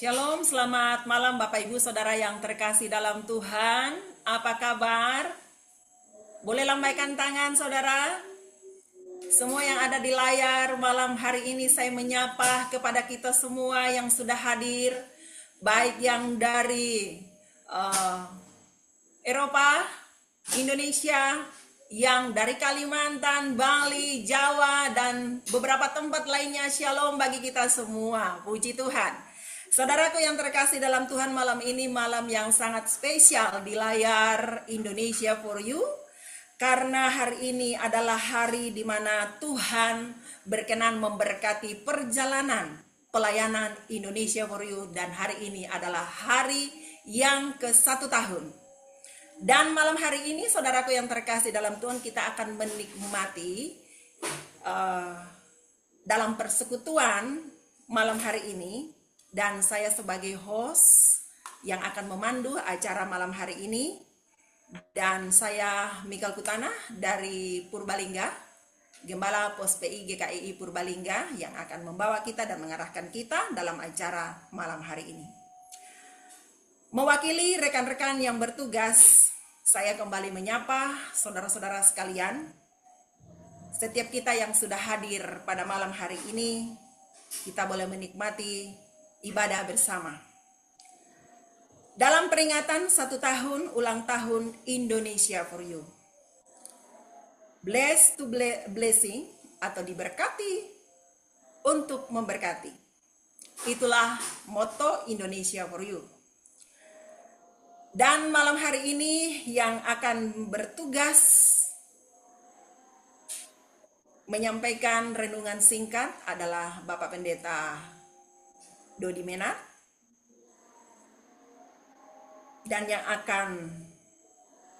Shalom, selamat malam Bapak Ibu Saudara yang terkasih dalam Tuhan. Apa kabar? Boleh lambaikan tangan Saudara? Semua yang ada di layar malam hari ini saya menyapa kepada kita semua yang sudah hadir, baik yang dari uh, Eropa, Indonesia, yang dari Kalimantan, Bali, Jawa, dan beberapa tempat lainnya. Shalom bagi kita semua, puji Tuhan. Saudaraku yang terkasih dalam Tuhan, malam ini malam yang sangat spesial di layar Indonesia for You, karena hari ini adalah hari di mana Tuhan berkenan memberkati perjalanan pelayanan Indonesia for You, dan hari ini adalah hari yang ke-1 tahun. Dan malam hari ini saudaraku yang terkasih dalam Tuhan, kita akan menikmati dalam persekutuan malam hari ini. Dan saya sebagai host yang akan memandu acara malam hari ini. Dan saya Mikal Kutana dari Purbalingga, Gembala Pos PI GKII Purbalingga, yang akan membawa kita dan mengarahkan kita dalam acara malam hari ini. Mewakili rekan-rekan yang bertugas, saya kembali menyapa saudara-saudara sekalian. Setiap kita yang sudah hadir pada malam hari ini, kita boleh menikmati ibadah bersama. Dalam peringatan 1 tahun ulang tahun Indonesia for You. Blessed to blessing, atau diberkati untuk memberkati. Itulah moto Indonesia for You. Dan malam hari ini yang akan bertugas menyampaikan renungan singkat adalah Bapak Pendeta Dodi Menar, dan yang akan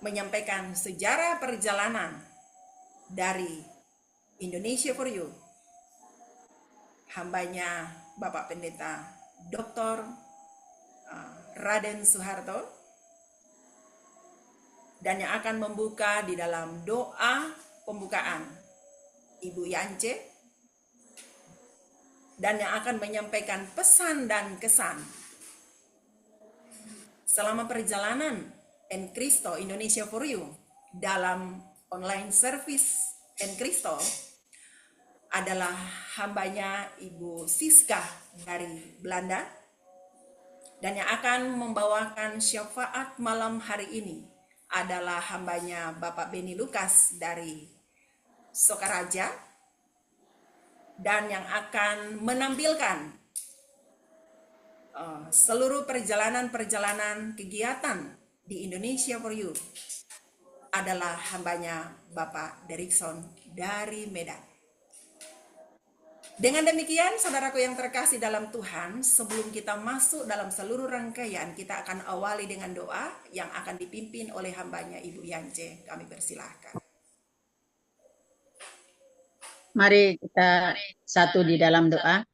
menyampaikan sejarah perjalanan dari Indonesia for You, hambanya Bapak Pendeta Dr. Raden Soeharto, dan yang akan membuka di dalam doa pembukaan Ibu Yance, dan yang akan menyampaikan pesan dan kesan selama perjalanan Encristo Indonesia for You dalam online service Encristo adalah hambanya Ibu Siska dari Belanda, dan yang akan membawakan syafaat malam hari ini adalah hambanya Bapak Beni Lukas dari Sokaraja, dan yang akan menampilkan seluruh perjalanan kegiatan di Indonesia for You adalah hambanya Bapak Derikson dari Medan. Dengan demikian, saudaraku yang terkasih dalam Tuhan, sebelum kita masuk dalam seluruh rangkaian, kita akan awali dengan doa yang akan dipimpin oleh hambanya Ibu Yance. Kami persilahkan. Mari kita satu di dalam doa.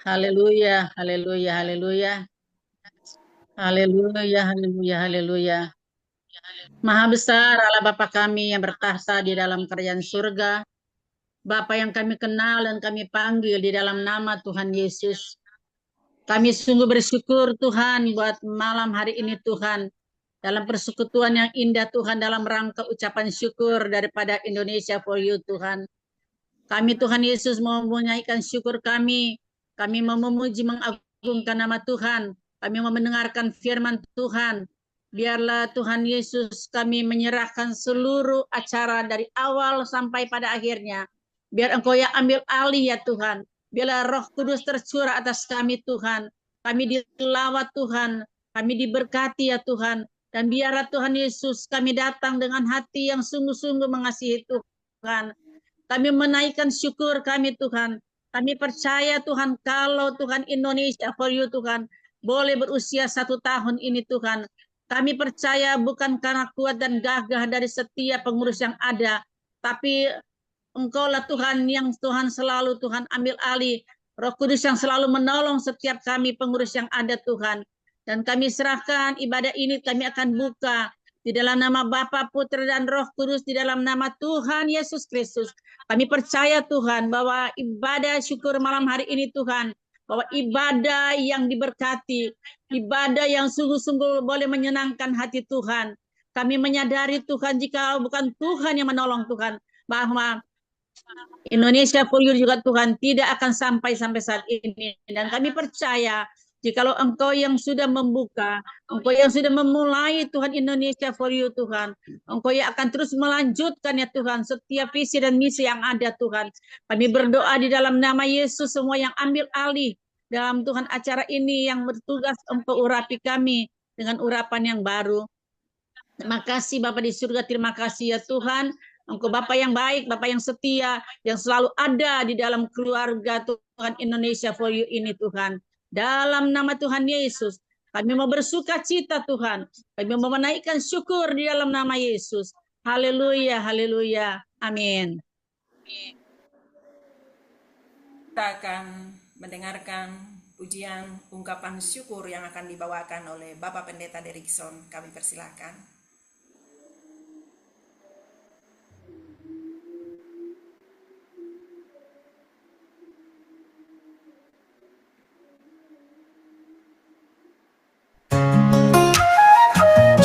Haleluya, haleluya, haleluya. Haleluya, haleluya, haleluya. Maha besar Allah Bapa kami yang bertahta di dalam kerajaan surga. Bapa yang kami kenal dan kami panggil di dalam nama Tuhan Yesus. Kami sungguh bersyukur Tuhan buat malam hari ini Tuhan. Dalam persekutuan yang indah Tuhan, dalam rangka ucapan syukur daripada Indonesia for You Tuhan. Kami Tuhan Yesus mau menyanyikan syukur kami. Kami mau memuji mengagungkan nama Tuhan. Kami mau mendengarkan firman Tuhan. Biarlah Tuhan Yesus kami menyerahkan seluruh acara dari awal sampai pada akhirnya. Biar Engkau yang ambil alih ya Tuhan. Biarlah Roh Kudus tercurah atas kami Tuhan. Kami dilawat Tuhan. Kami diberkati ya Tuhan. Dan biarlah Tuhan Yesus kami datang dengan hati yang sungguh-sungguh mengasihi Tuhan. Kami menaikkan syukur kami Tuhan. Kami percaya Tuhan kalau Tuhan Indonesia for You Tuhan boleh berusia 1 tahun ini Tuhan. Kami percaya bukan karena kuat dan gagah dari setiap pengurus yang ada. Tapi Engkaulah Tuhan yang Tuhan selalu Tuhan ambil alih. Roh Kudus yang selalu menolong setiap kami pengurus yang ada Tuhan. Dan kami serahkan ibadah ini kami akan buka di dalam nama Bapa, Putra, dan Roh Kudus, di dalam nama Tuhan Yesus Kristus. Kami percaya Tuhan bahwa ibadah syukur malam hari ini Tuhan bahwa ibadah yang diberkati, ibadah yang sungguh-sungguh boleh menyenangkan hati Tuhan. Kami menyadari Tuhan, jika bukan Tuhan yang menolong Tuhan, bahwa Indonesia for You juga Tuhan tidak akan sampai saat ini. Dan kami percaya, jikalau Engkau yang sudah membuka, Engkau yang sudah memulai Tuhan Indonesia for You Tuhan, Engkau yang akan terus melanjutkan ya Tuhan setiap visi dan misi yang ada Tuhan. Kami berdoa di dalam nama Yesus, semua yang ambil alih dalam Tuhan acara ini yang bertugas Engkau urapi kami dengan urapan yang baru. Terima kasih Bapa di surga, terima kasih ya Tuhan. Engkau Bapa yang baik, Bapa yang setia, yang selalu ada di dalam keluarga Tuhan Indonesia for You ini Tuhan. Dalam nama Tuhan Yesus, kami mau bersuka cita Tuhan. Kami mau menaikkan syukur di dalam nama Yesus. Haleluya, haleluya. Amin. Kita akan mendengarkan pujian ungkapan syukur yang akan dibawakan oleh Bapak Pendeta Derikson. Kami persilahkan.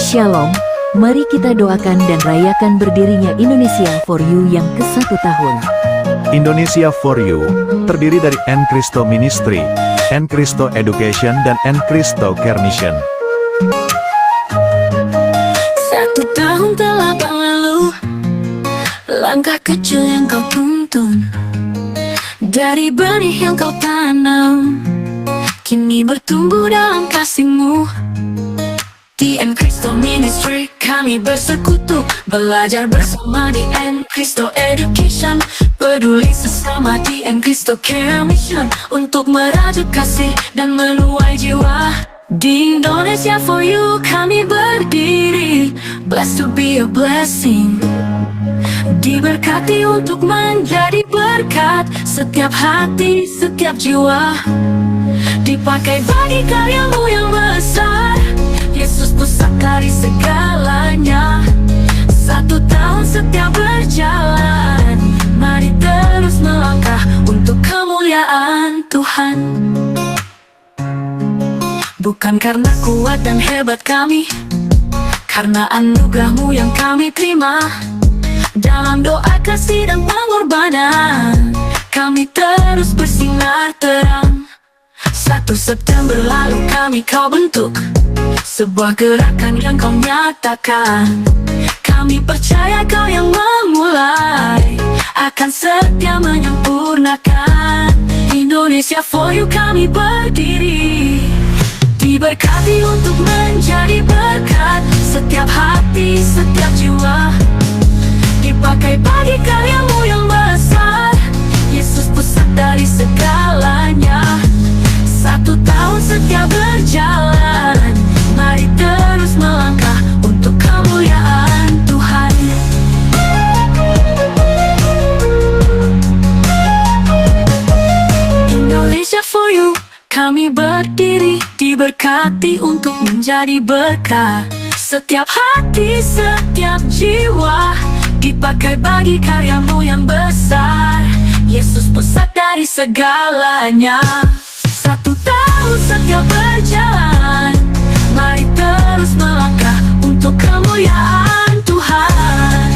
Shalom, mari kita doakan dan rayakan berdirinya Indonesia for You yang ke-1 tahun. Indonesia for You terdiri dari N Cristo Ministry, N Cristo Education, dan N Cristo Care Mission. 1 tahun telah berlalu, langkah kecil yang kau tuntun, dari benih yang kau tanam, kini bertumbuh dalam kasih-Mu. Di N Cristo Ministry kami bersekutu, belajar bersama di N Cristo Education, peduli sesama di N Cristo Care Mission, untuk merajut kasih dan menuai jiwa. Di Indonesia for You kami berdiri, blessed to be a blessing, diberkati untuk menjadi berkat, setiap hati, setiap jiwa, dipakai bagi karya-Mu yang besar. Yesus pusat dari segalanya. 1 tahun setia berjalan, mari terus melangkah untuk kemuliaan Tuhan. Bukan karena kuat dan hebat kami, karena anugerah-Mu yang kami terima. Dalam doa kasih dan pengorbanan, kami terus bersinar terang. 1 September lalu kami kau bentuk, sebuah gerakan yang kau nyatakan. Kami percaya kau yang memulai, akan setia menyempurnakan. Indonesia for You kami berdiri, diberkati untuk menjadi berkat, setiap hati, setiap jiwa, dipakai bagi karya-Mu yang besar. Yesus pusat dari segalanya. 1 tahun setia berjalan, mari terus melangkah untuk kemuliaan Tuhan. Indonesia for You kami berdiri, diberkati untuk menjadi berkat, setiap hati, setiap jiwa, dipakai bagi karya-Mu yang besar. Yesus pusat dari segalanya. 1 tahun setia berjalan, mari terus melangkah untuk kemuliaan Tuhan.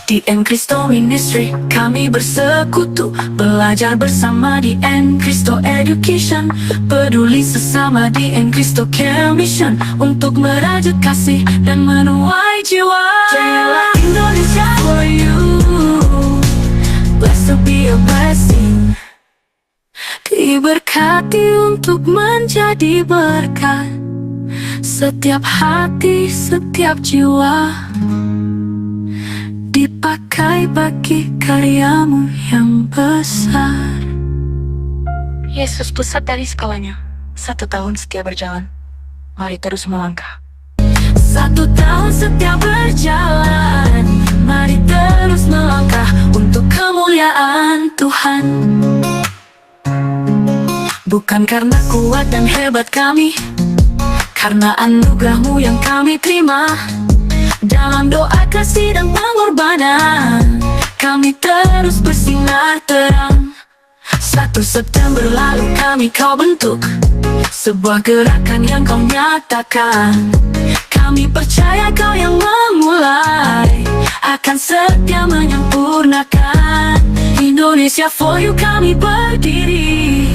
Di N Cristo Ministry kami bersekutu, belajar bersama di N Cristo Education, peduli sesama di N Cristo Care Mission, untuk merajut kasih dan menuai jiwa. Jayalah Indonesia for You, blessed to be a blessing, diberkati untuk menjadi berkat, setiap hati, setiap jiwa, dipakai bagi karya-Mu yang besar. Yesus pusat dari segalanya. 1 tahun setia berjalan, mari terus melangkah. 1 tahun setia berjalan, mari terus melangkah untuk kemuliaan Tuhan. Bukan karena kuat dan hebat kami, karena anugerah-Mu yang kami terima. Dalam doa kasih dan pengorbanan, kami terus bersinar terang. 1 September lalu kau bentuk sebuah gerakan yang kau nyatakan. Kami percaya kau yang memulai akan setia menyempurnakan. Indonesia for you kami berdiri,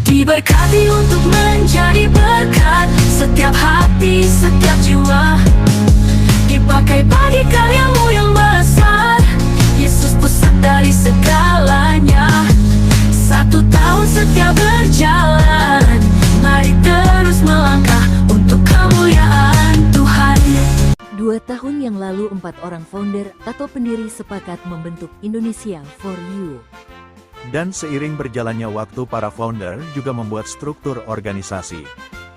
diberkati untuk menjadi berkat. Setiap hati, setiap jiwa dipakai bagi karyamu yang besar. Yesus pusat dari segalanya. 1 tahun setia berjalan, mari terus melangkah untuk kemuliaan Tuhan. 2 tahun yang lalu 4 orang founder atau pendiri sepakat membentuk Indonesia for You. Dan seiring berjalannya waktu, para founder juga membuat struktur organisasi.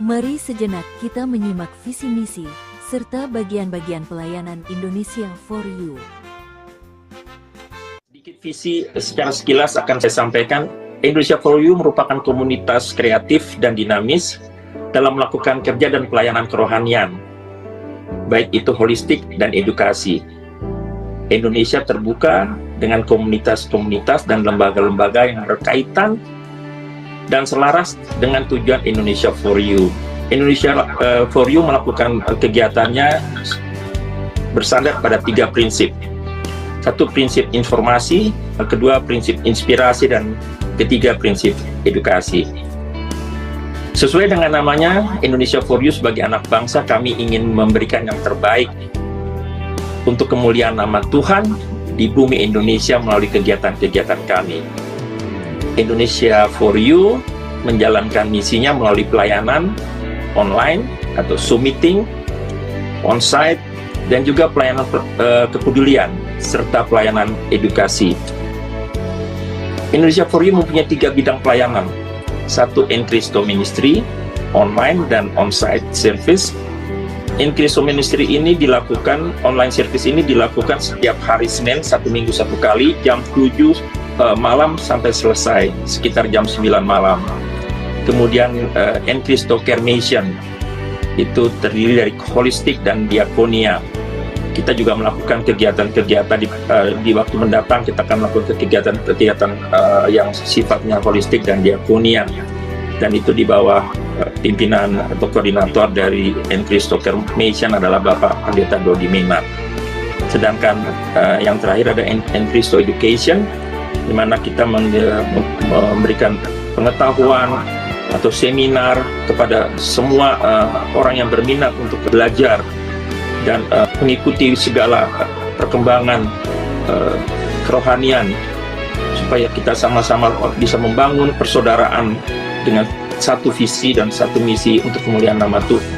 Mari sejenak kita menyimak visi misi serta bagian-bagian pelayanan Indonesia for You. Sedikit visi secara sekilas akan saya sampaikan. Indonesia for You merupakan komunitas kreatif dan dinamis dalam melakukan kerja dan pelayanan kerohanian, baik itu holistik dan edukasi. Indonesia terbuka dengan komunitas-komunitas dan lembaga-lembaga yang berkaitan dan selaras dengan tujuan Indonesia for You. Indonesia for You melakukan kegiatannya bersandar pada 3 prinsip. 1, prinsip informasi, kedua, prinsip inspirasi, dan ketiga, prinsip edukasi. Sesuai dengan namanya, Indonesia for You sebagai anak bangsa, kami ingin memberikan yang terbaik untuk kemuliaan nama Tuhan di bumi Indonesia melalui kegiatan-kegiatan kami. Indonesia for You menjalankan misinya melalui pelayanan online atau Zoom meeting, on-site, dan juga pelayanan kepedulian serta pelayanan edukasi. Indonesia for You mempunyai 3 bidang pelayanan. 1, En Cristo Ministry, online dan on-site service. En Cristo Ministry ini dilakukan, online service ini dilakukan setiap hari Senin, 1 minggu 1 kali, jam 7 malam sampai selesai, sekitar jam 9 malam. Kemudian En Cristo Care Mission, itu terdiri dari holistik dan diakonia. Kita juga melakukan kegiatan-kegiatan di waktu mendatang. Kita akan melakukan kegiatan-kegiatan yang sifatnya holistik dan diakonia, dan itu di bawah pimpinan atau koordinator dari En Cristo Care Mission adalah Bapak Pendeta Dodi Menat. Sedangkan yang terakhir ada En Cristo Education, di mana kita memberikan pengetahuan atau seminar kepada semua orang yang berminat untuk belajar dan mengikuti segala perkembangan kerohanian, supaya kita sama-sama bisa membangun persaudaraan dengan satu visi dan satu misi untuk kemuliaan nama Tuhan.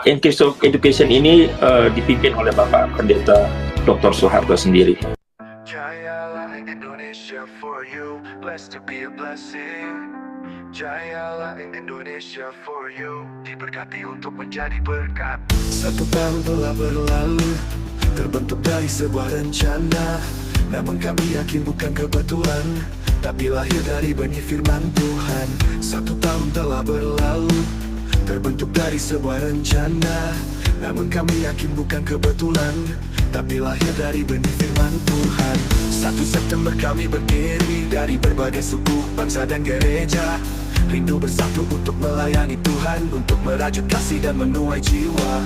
En Cristo Education ini dipimpin oleh Bapak Pendeta Dr. Soeharto sendiri. Jayalah Indonesia for you, blessed to be a blessing. Jayalah Indonesia for you, diberkati untuk menjadi berkat. 1 tahun telah berlalu, terbentuk dari sebuah rencana. Namun kami yakin bukan kebetulan, tapi lahir dari benih firman Tuhan. 1 tahun telah berlalu, terbentuk dari sebuah rencana. Namun kami yakin bukan kebetulan, tapi lahir dari benih firman Tuhan. 1 September kami berdiri dari berbagai suku, bangsa dan gereja, rindu bersatu untuk melayani Tuhan, untuk merajut kasih dan menuai jiwa.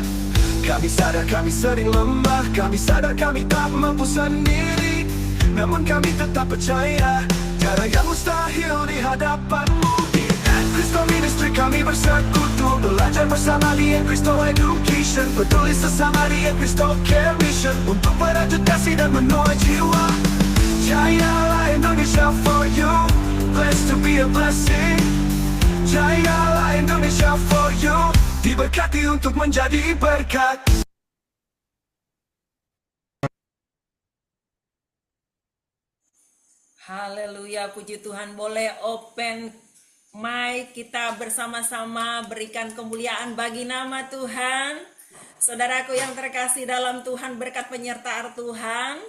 Kami sadar kami sering lemah, kami sadar kami tak mampu sendiri, namun kami tetap percaya cara yang mustahil di hadapanmu. Di En Cristo Ministry kami bersekutu, belajar bersama di En Cristo Education, peduli sesama di En Cristo Care Mission, untuk merajut kasih dan menuai jiwa. Jayalah Indonesia for you, blessed to be a blessing. Jayalah Indonesia for you, diberkati untuk menjadi berkat. Haleluya, puji Tuhan. Boleh open mic, kita bersama-sama berikan kemuliaan bagi nama Tuhan. Saudaraku yang terkasih dalam Tuhan, berkat penyertaan Tuhan,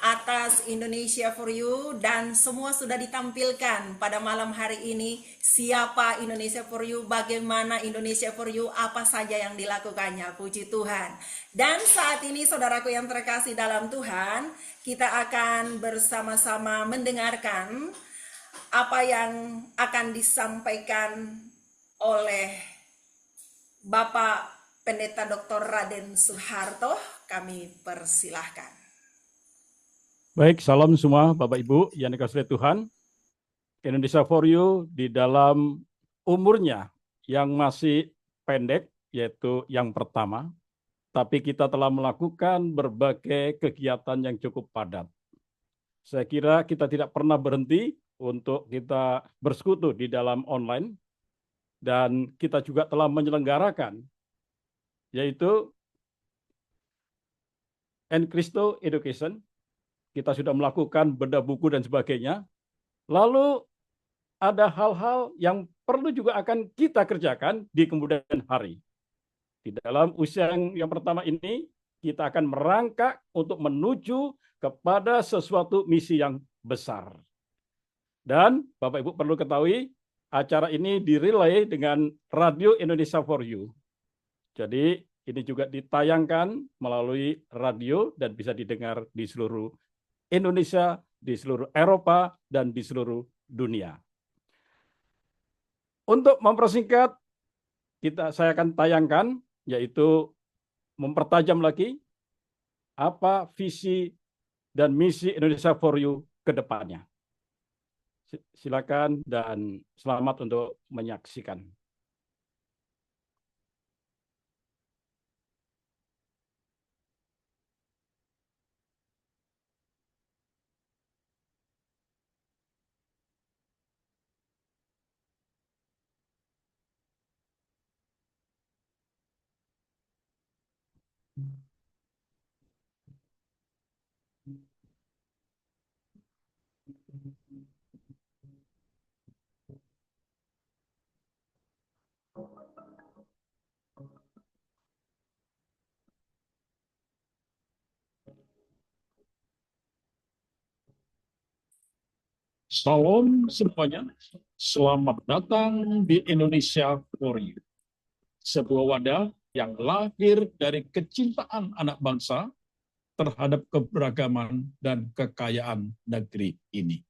atas Indonesia for You, dan semua sudah ditampilkan pada malam hari ini. Siapa Indonesia for You, bagaimana Indonesia for You, apa saja yang dilakukannya, puji Tuhan. Dan saat ini saudaraku yang terkasih dalam Tuhan, kita akan bersama-sama mendengarkan apa yang akan disampaikan oleh Bapak Pendeta Dr. Raden Soeharto. Kami persilahkan. Baik, salam semua Bapak Ibu yang dikasihi Tuhan. Indonesia for You di dalam umurnya yang masih pendek, yaitu yang pertama, tapi kita telah melakukan berbagai kegiatan yang cukup padat. Saya kira kita tidak pernah berhenti untuk kita bersekutu di dalam online, dan kita juga telah menyelenggarakan, yaitu Encristo Education. Kita sudah melakukan bedah buku dan sebagainya. Lalu ada hal-hal yang perlu juga akan kita kerjakan di kemudian hari. Di dalam usia yang pertama ini, kita akan merangkak untuk menuju kepada sesuatu misi yang besar. Dan Bapak Ibu perlu ketahui, acara ini direlay dengan Radio Indonesia for You. Jadi ini juga ditayangkan melalui radio dan bisa didengar di seluruh Indonesia, di seluruh Eropa, dan di seluruh dunia. Untuk mempersingkat, saya akan tayangkan, yaitu mempertajam lagi apa visi dan misi Indonesia for You ke depannya. Silakan dan selamat untuk menyaksikan. Salam semuanya, selamat datang di Indonesia for You. Sebuah wadah yang lahir dari kecintaan anak bangsa terhadap keberagaman dan kekayaan negeri ini.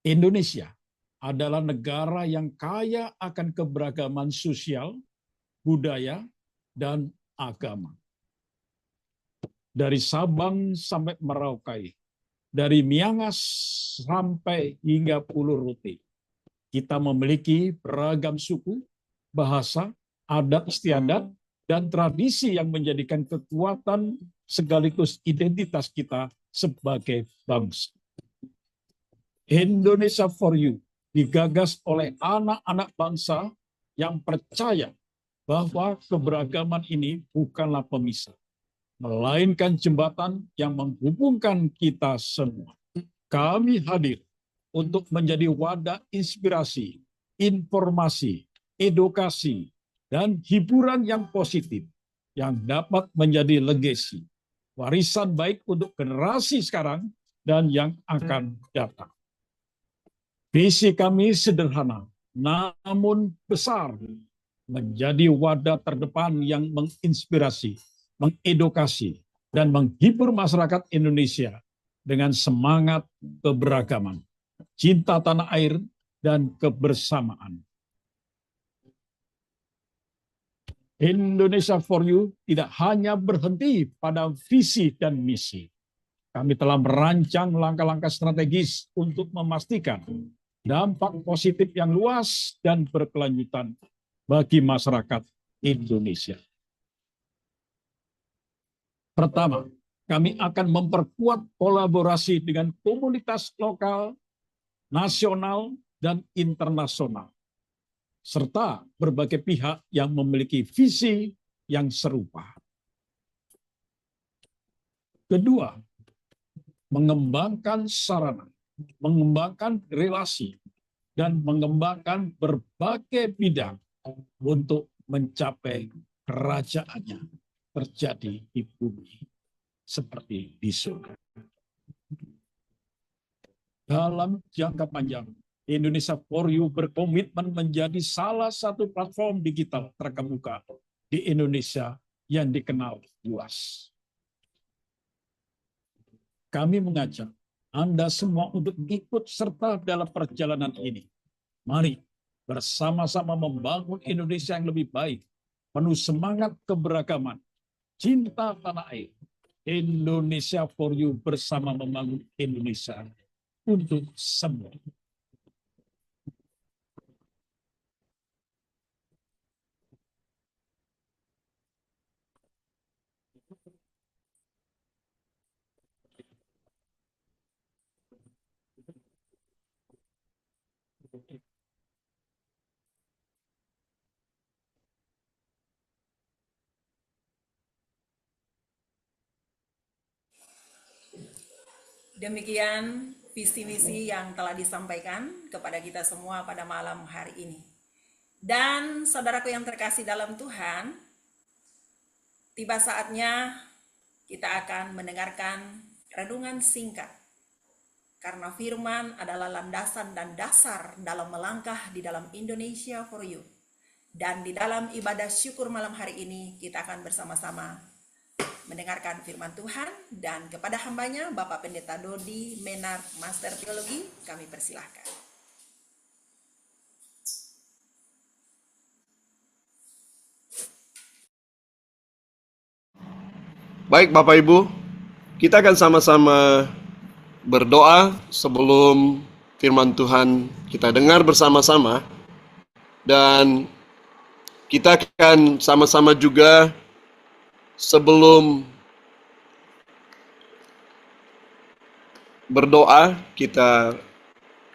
Indonesia adalah negara yang kaya akan keberagaman sosial, budaya, dan agama. Dari Sabang sampai Merauke, dari Miangas sampai hingga Pulau Rote, kita memiliki beragam suku, bahasa, adat istiadat, dan tradisi yang menjadikan kekuatan sekaligus identitas kita sebagai bangsa. Indonesia for You digagas oleh anak-anak bangsa yang percaya bahwa keberagaman ini bukanlah pemisah, melainkan jembatan yang menghubungkan kita semua. Kami hadir untuk menjadi wadah inspirasi, informasi, edukasi, dan hiburan yang positif yang dapat menjadi legasi, warisan baik untuk generasi sekarang dan yang akan datang. Visi kami sederhana, namun besar, menjadi wadah terdepan yang menginspirasi, mengedukasi, dan menghibur masyarakat Indonesia dengan semangat keberagaman, cinta tanah air, dan kebersamaan. Indonesia for You tidak hanya berhenti pada visi dan misi. Kami telah merancang langkah-langkah strategis untuk memastikan dampak positif yang luas dan berkelanjutan bagi masyarakat Indonesia. Pertama, kami akan memperkuat kolaborasi dengan komunitas lokal, nasional, dan internasional, serta berbagai pihak yang memiliki visi yang serupa. Kedua, mengembangkan sarana, mengembangkan relasi, dan mengembangkan berbagai bidang untuk mencapai kerajaannya terjadi di bumi. seperti di surga. Dalam jangka panjang, Indonesia for You berkomitmen menjadi salah satu platform digital terkemuka di Indonesia yang dikenal luas. Kami mengajak Anda semua untuk ikut serta dalam perjalanan ini. Mari bersama-sama membangun Indonesia yang lebih baik, penuh semangat keberagaman, cinta tanah air. Indonesia for You bersama membangun Indonesia untuk semua. Demikian visi misi yang telah disampaikan kepada kita semua pada malam hari ini. Dan saudaraku yang terkasih dalam Tuhan, tiba saatnya kita akan mendengarkan renungan singkat. Karena firman adalah landasan dan dasar dalam melangkah di dalam Indonesia for You. Dan di dalam ibadah syukur malam hari ini kita akan bersama-sama mendengarkan firman Tuhan, dan kepada hambanya Bapak Pendeta Dodi Menar, Master Teologi, kami persilahkan. Baik Bapak Ibu, kita akan sama-sama berdoa sebelum firman Tuhan kita dengar bersama-sama, dan kita akan sama-sama juga sebelum berdoa, kita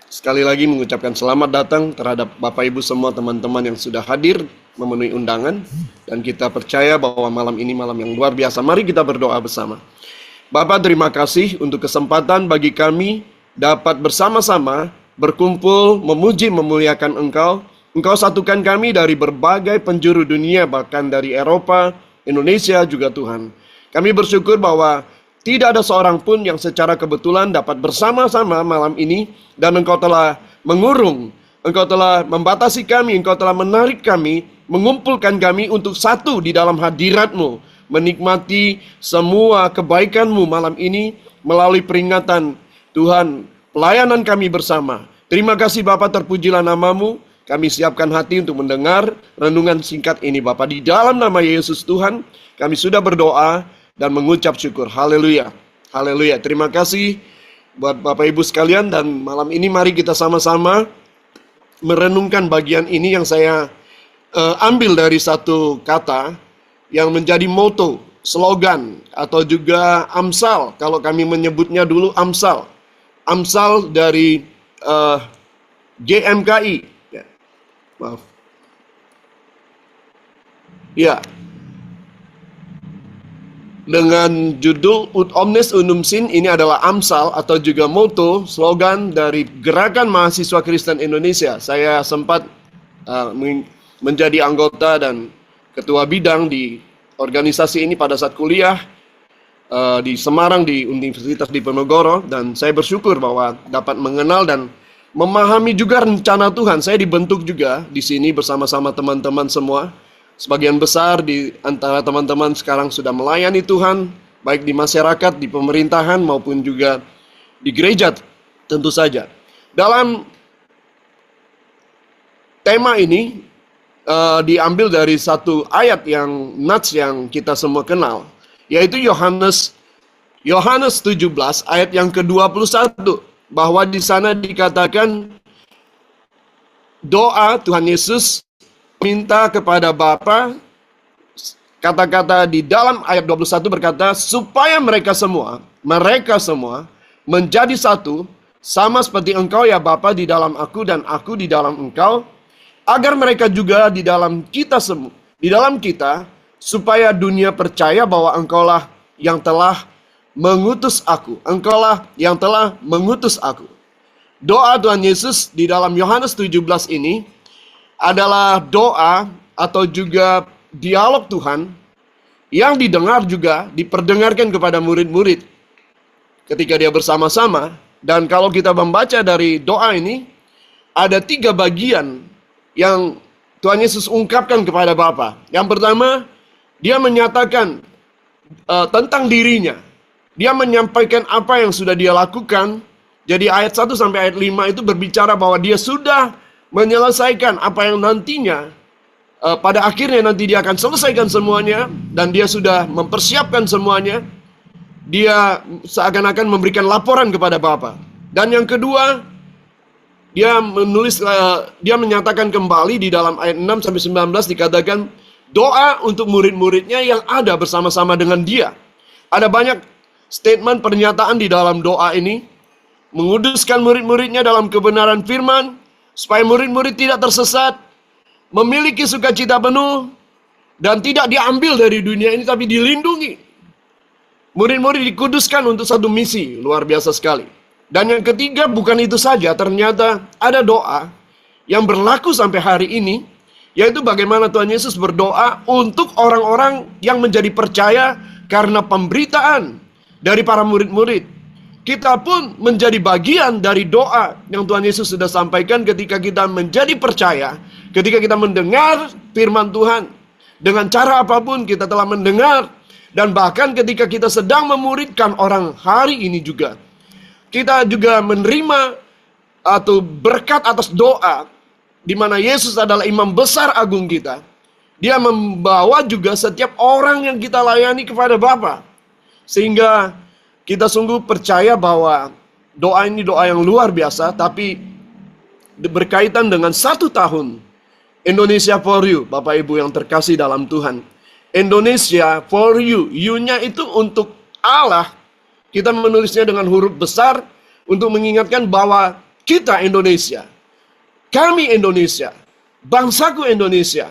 sekali lagi mengucapkan selamat datang terhadap Bapak Ibu semua teman-teman yang sudah hadir memenuhi undangan. Dan kita percaya bahwa malam ini malam yang luar biasa. Mari kita berdoa bersama. Bapak, terima kasih untuk kesempatan bagi kami dapat bersama-sama berkumpul, memuji, memuliakan Engkau. Engkau satukan kami dari berbagai penjuru dunia, bahkan dari Eropa, Indonesia juga Tuhan. Kami bersyukur bahwa tidak ada seorang pun yang secara kebetulan dapat bersama-sama malam ini, dan Engkau telah mengurung, Engkau telah membatasi kami, Engkau telah menarik kami, mengumpulkan kami untuk satu di dalam hadirat-Mu, menikmati semua kebaikan-Mu malam ini melalui peringatan Tuhan, pelayanan kami bersama. Terima kasih Bapa, terpujilah nama-Mu. Kami siapkan hati untuk mendengar renungan singkat ini Bapa. Di dalam nama Yesus Tuhan, kami sudah berdoa dan mengucap syukur. Haleluya. Haleluya. Terima kasih buat Bapak Ibu sekalian, dan malam ini mari kita sama-sama merenungkan bagian ini yang saya ambil dari satu kata yang menjadi moto, slogan, atau juga amsal. Kalau kami menyebutnya dulu amsal. Amsal dari GMKI. Maaf. Ya. Dengan judul Ut Omnes Unum Sin, ini adalah amsal atau juga moto, slogan dari Gerakan Mahasiswa Kristen Indonesia. Saya sempat menjadi anggota dan ketua bidang di organisasi ini pada saat kuliah di Semarang, di Universitas Diponegoro, dan saya bersyukur bahwa dapat mengenal dan memahami juga rencana Tuhan. Saya dibentuk juga di sini bersama-sama teman-teman semua. Sebagian besar di antara teman-teman sekarang sudah melayani Tuhan, baik di masyarakat, di pemerintahan, maupun juga di gereja tentu saja. Dalam tema ini diambil dari satu ayat yang nats yang kita semua kenal, yaitu Yohanes 17 ayat yang ke-21. Bahwa di sana dikatakan doa Tuhan Yesus minta kepada Bapa, kata-kata di dalam ayat 21 berkata, supaya mereka semua menjadi satu, sama seperti Engkau ya Bapa di dalam aku dan aku di dalam Engkau, agar mereka juga di dalam kita semua, di dalam kita, supaya dunia percaya bahwa Engkaulah yang telah mengutus aku. Engkaulah yang telah mengutus aku. Doa Tuhan Yesus di dalam Yohanes 17 ini adalah doa atau juga dialog Tuhan yang didengar juga diperdengarkan kepada murid-murid ketika dia bersama-sama. Dan kalau kita membaca dari doa ini, ada 3 bagian yang Tuhan Yesus ungkapkan kepada Bapa. Yang pertama, dia menyatakan tentang dirinya. Dia menyampaikan apa yang sudah dia lakukan. Jadi ayat 1 sampai ayat 5 itu berbicara bahwa dia sudah menyelesaikan apa yang nantinya, pada akhirnya nanti dia akan selesaikan semuanya, dan dia sudah mempersiapkan semuanya. Dia seakan-akan memberikan laporan kepada Bapa. Dan yang kedua, dia menyatakan kembali di dalam ayat 6 sampai 19 dikatakan doa untuk murid-muridnya yang ada bersama-sama dengan dia. Ada banyak statement pernyataan di dalam doa ini, menguduskan murid-muridnya dalam kebenaran firman, supaya murid-murid tidak tersesat, memiliki sukacita penuh, dan tidak diambil dari dunia ini tapi dilindungi. Murid-murid dikuduskan untuk satu misi, luar biasa sekali. Dan yang ketiga, bukan itu saja, ternyata ada doa yang berlaku sampai hari ini, yaitu bagaimana Tuhan Yesus berdoa untuk orang-orang yang menjadi percaya karena pemberitaan dari para murid-murid. Kita pun menjadi bagian dari doa yang Tuhan Yesus sudah sampaikan ketika kita menjadi percaya, ketika kita mendengar firman Tuhan. Dengan cara apapun kita telah mendengar, dan bahkan ketika kita sedang memuridkan orang hari ini juga, kita juga menerima atau berkat atas doa, di mana Yesus adalah imam besar agung kita. Dia membawa juga setiap orang yang kita layani kepada Bapa. Sehingga kita sungguh percaya bahwa doa ini doa yang luar biasa, tapi berkaitan dengan 1 tahun Indonesia for you, Bapak Ibu yang terkasih dalam Tuhan. Indonesia for you, you-nya itu untuk Allah. Kita menulisnya dengan huruf besar untuk mengingatkan bahwa kita Indonesia, kami Indonesia, bangsaku Indonesia.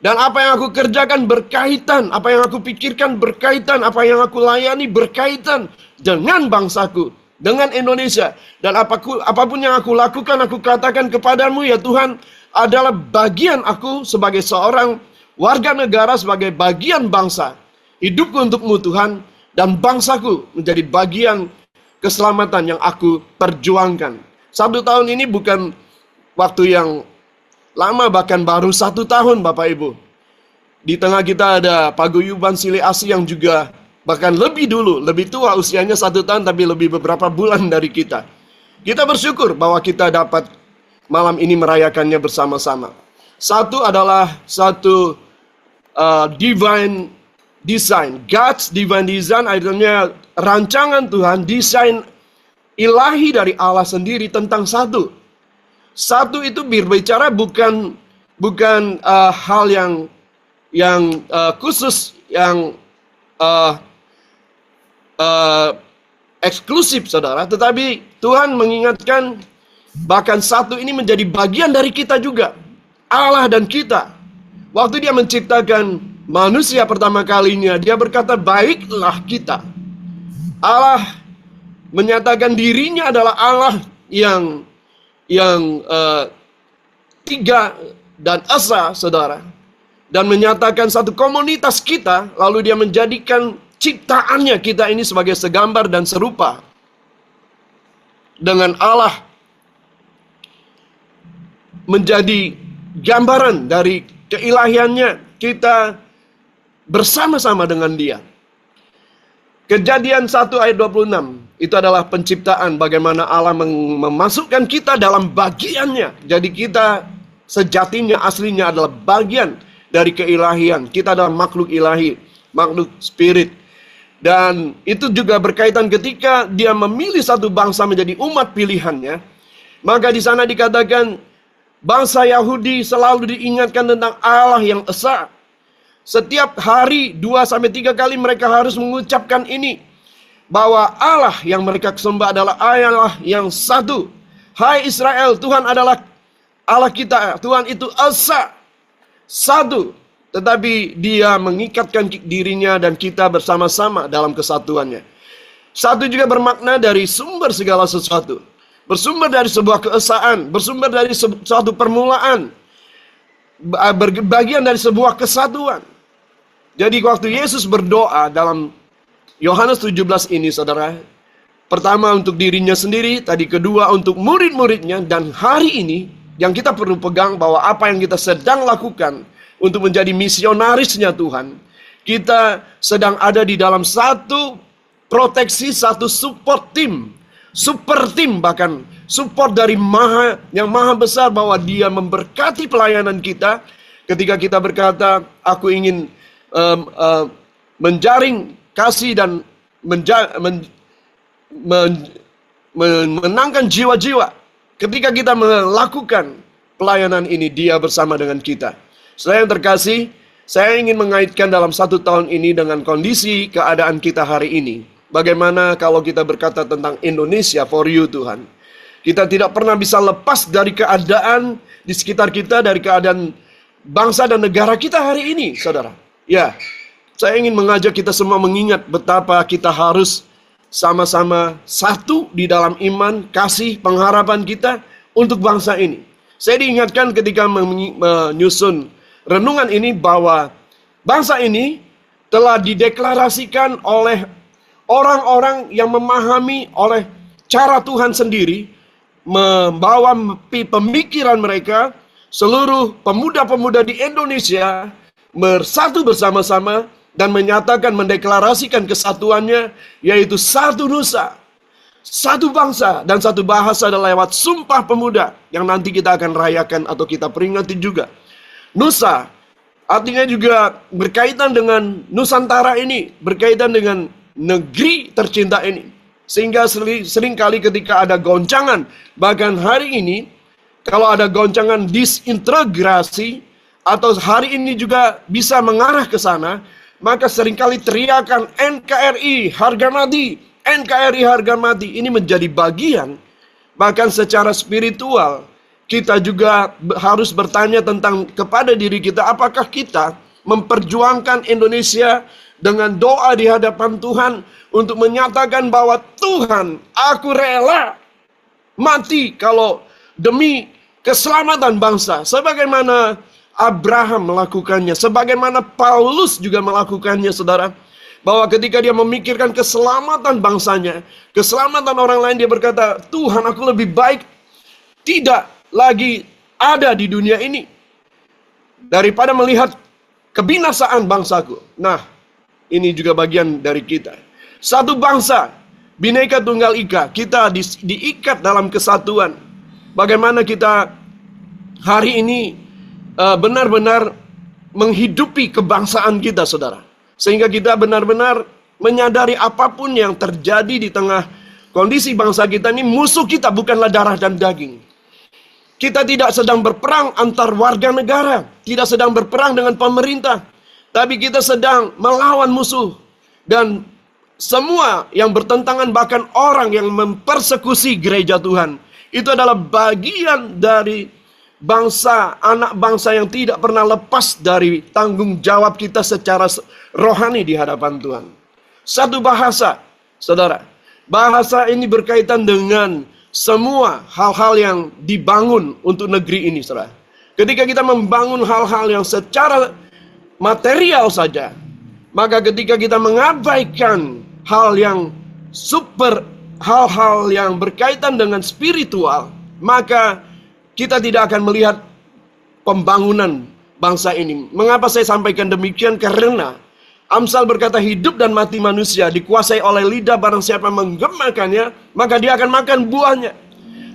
Dan apa yang aku kerjakan berkaitan, apa yang aku pikirkan berkaitan, apa yang aku layani berkaitan dengan bangsaku, dengan Indonesia. Dan apapun yang aku lakukan, aku katakan kepadamu ya Tuhan, adalah bagian aku sebagai seorang warga negara, sebagai bagian bangsa. Hidupku untukmu Tuhan, dan bangsaku menjadi bagian keselamatan yang aku perjuangkan. 1 tahun ini bukan waktu yang lama, bahkan baru 1 tahun Bapak Ibu. Di tengah kita ada Paguyuban Sile Asi yang juga bahkan lebih dulu, lebih tua usianya 1 tahun, tapi lebih beberapa bulan dari kita. Kita bersyukur bahwa kita dapat malam ini merayakannya bersama-sama. Satu adalah satu divine design. God's divine design artinya rancangan Tuhan, desain ilahi dari Allah sendiri tentang satu. Satu itu berbicara bukan hal yang khusus, yang eksklusif, saudara. Tetapi Tuhan mengingatkan bahkan satu ini menjadi bagian dari kita juga. Allah dan kita. Waktu dia menciptakan manusia pertama kalinya, dia berkata, baiklah kita. Allah menyatakan dirinya adalah Allah yang tiga dan esa, saudara. Dan menyatakan satu komunitas kita, lalu dia menjadikan ciptaannya kita ini sebagai segambar dan serupa dengan Allah, menjadi gambaran dari keilahiannya, kita bersama-sama dengan dia. Kejadian 1 ayat 26, itu adalah penciptaan, bagaimana Allah memasukkan kita dalam bagiannya. Jadi kita sejatinya, aslinya adalah bagian dari keilahian. Kita adalah makhluk ilahi, makhluk spirit. Dan itu juga berkaitan ketika dia memilih satu bangsa menjadi umat pilihannya. Maka di sana dikatakan, bangsa Yahudi selalu diingatkan tentang Allah yang esa. Setiap hari 2-3 kali mereka harus mengucapkan ini, bahwa Allah yang mereka sembah adalah Allah yang satu. Hai Israel, Tuhan adalah Allah kita. Tuhan itu esa, satu. Tetapi dia mengikatkan dirinya dan kita bersama-sama dalam kesatuannya. Satu juga bermakna dari sumber segala sesuatu. Bersumber dari sebuah keesaan, bersumber dari suatu permulaan, bagian dari sebuah kesatuan. Jadi waktu Yesus berdoa dalam Yohanes 17 ini, saudara, pertama untuk dirinya sendiri, tadi kedua untuk murid-muridnya, dan hari ini yang kita perlu pegang bahwa apa yang kita sedang lakukan untuk menjadi misionarisnya Tuhan, kita sedang ada di dalam satu proteksi, satu support tim, super tim, bahkan support dari yang maha besar, bahwa dia memberkati pelayanan kita. Ketika kita berkata, aku ingin menjaring kasih dan menangkan jiwa-jiwa. Ketika kita melakukan pelayanan ini, dia bersama dengan kita. Saudara yang terkasih, saya ingin mengaitkan dalam 1 tahun ini dengan kondisi keadaan kita hari ini. Bagaimana kalau kita berkata tentang Indonesia for you, Tuhan. Kita tidak pernah bisa lepas dari keadaan di sekitar kita, dari keadaan bangsa dan negara kita hari ini, saudara. Ya, saya ingin mengajak kita semua mengingat betapa kita harus sama-sama satu di dalam iman, kasih, pengharapan kita untuk bangsa ini. Saya diingatkan ketika menyusun renungan ini bahwa bangsa ini telah dideklarasikan oleh orang-orang yang memahami oleh cara Tuhan sendiri, membawa pemikiran mereka, seluruh pemuda-pemuda di Indonesia bersatu bersama-sama dan menyatakan, mendeklarasikan kesatuannya, yaitu satu nusa, satu bangsa, dan satu bahasa lewat Sumpah Pemuda yang nanti kita akan rayakan atau kita peringati juga. Nusa artinya juga berkaitan dengan Nusantara ini, berkaitan dengan negeri tercinta ini. Sehingga seringkali ketika ada goncangan, bahkan hari ini, kalau ada goncangan disintegrasi, atau hari ini juga bisa mengarah ke sana, maka seringkali teriakan NKRI harga mati, NKRI harga mati. Ini menjadi bagian, bahkan secara spiritual, kita juga harus bertanya tentang kepada diri kita, apakah kita memperjuangkan Indonesia dengan doa di hadapan Tuhan untuk menyatakan bahwa Tuhan, aku rela mati kalau demi keselamatan bangsa, sebagaimana Abraham melakukannya, sebagaimana Paulus juga melakukannya, saudara. Bahwa ketika dia memikirkan keselamatan bangsanya, keselamatan orang lain, dia berkata, Tuhan, aku lebih baik tidak lagi ada di dunia ini daripada melihat kebinasaan bangsaku. Nah, ini juga bagian dari kita. Satu bangsa, Bhinneka Tunggal Ika, kita diikat dalam kesatuan. Bagaimana kita hari ini benar-benar menghidupi kebangsaan kita, saudara. Sehingga kita benar-benar menyadari apapun yang terjadi di tengah kondisi bangsa kita ini, musuh kita bukanlah darah dan daging. Kita tidak sedang berperang antar warga negara, tidak sedang berperang dengan pemerintah, tapi kita sedang melawan musuh. Dan semua yang bertentangan, bahkan orang yang mempersekusi gereja Tuhan, itu adalah bagian dari bangsa, anak bangsa yang tidak pernah lepas dari tanggung jawab kita secara rohani di hadapan Tuhan. Satu bahasa, saudara. Bahasa ini berkaitan dengan semua hal-hal yang dibangun untuk negeri ini, saudara. Ketika kita membangun hal-hal yang secara material saja, maka ketika kita mengabaikan hal yang super, hal-hal yang berkaitan dengan spiritual, maka kita tidak akan melihat pembangunan bangsa ini. Mengapa saya sampaikan demikian? Karena Amsal berkata, hidup dan mati manusia dikuasai oleh lidah, barang siapa menggemakannya, maka dia akan makan buahnya.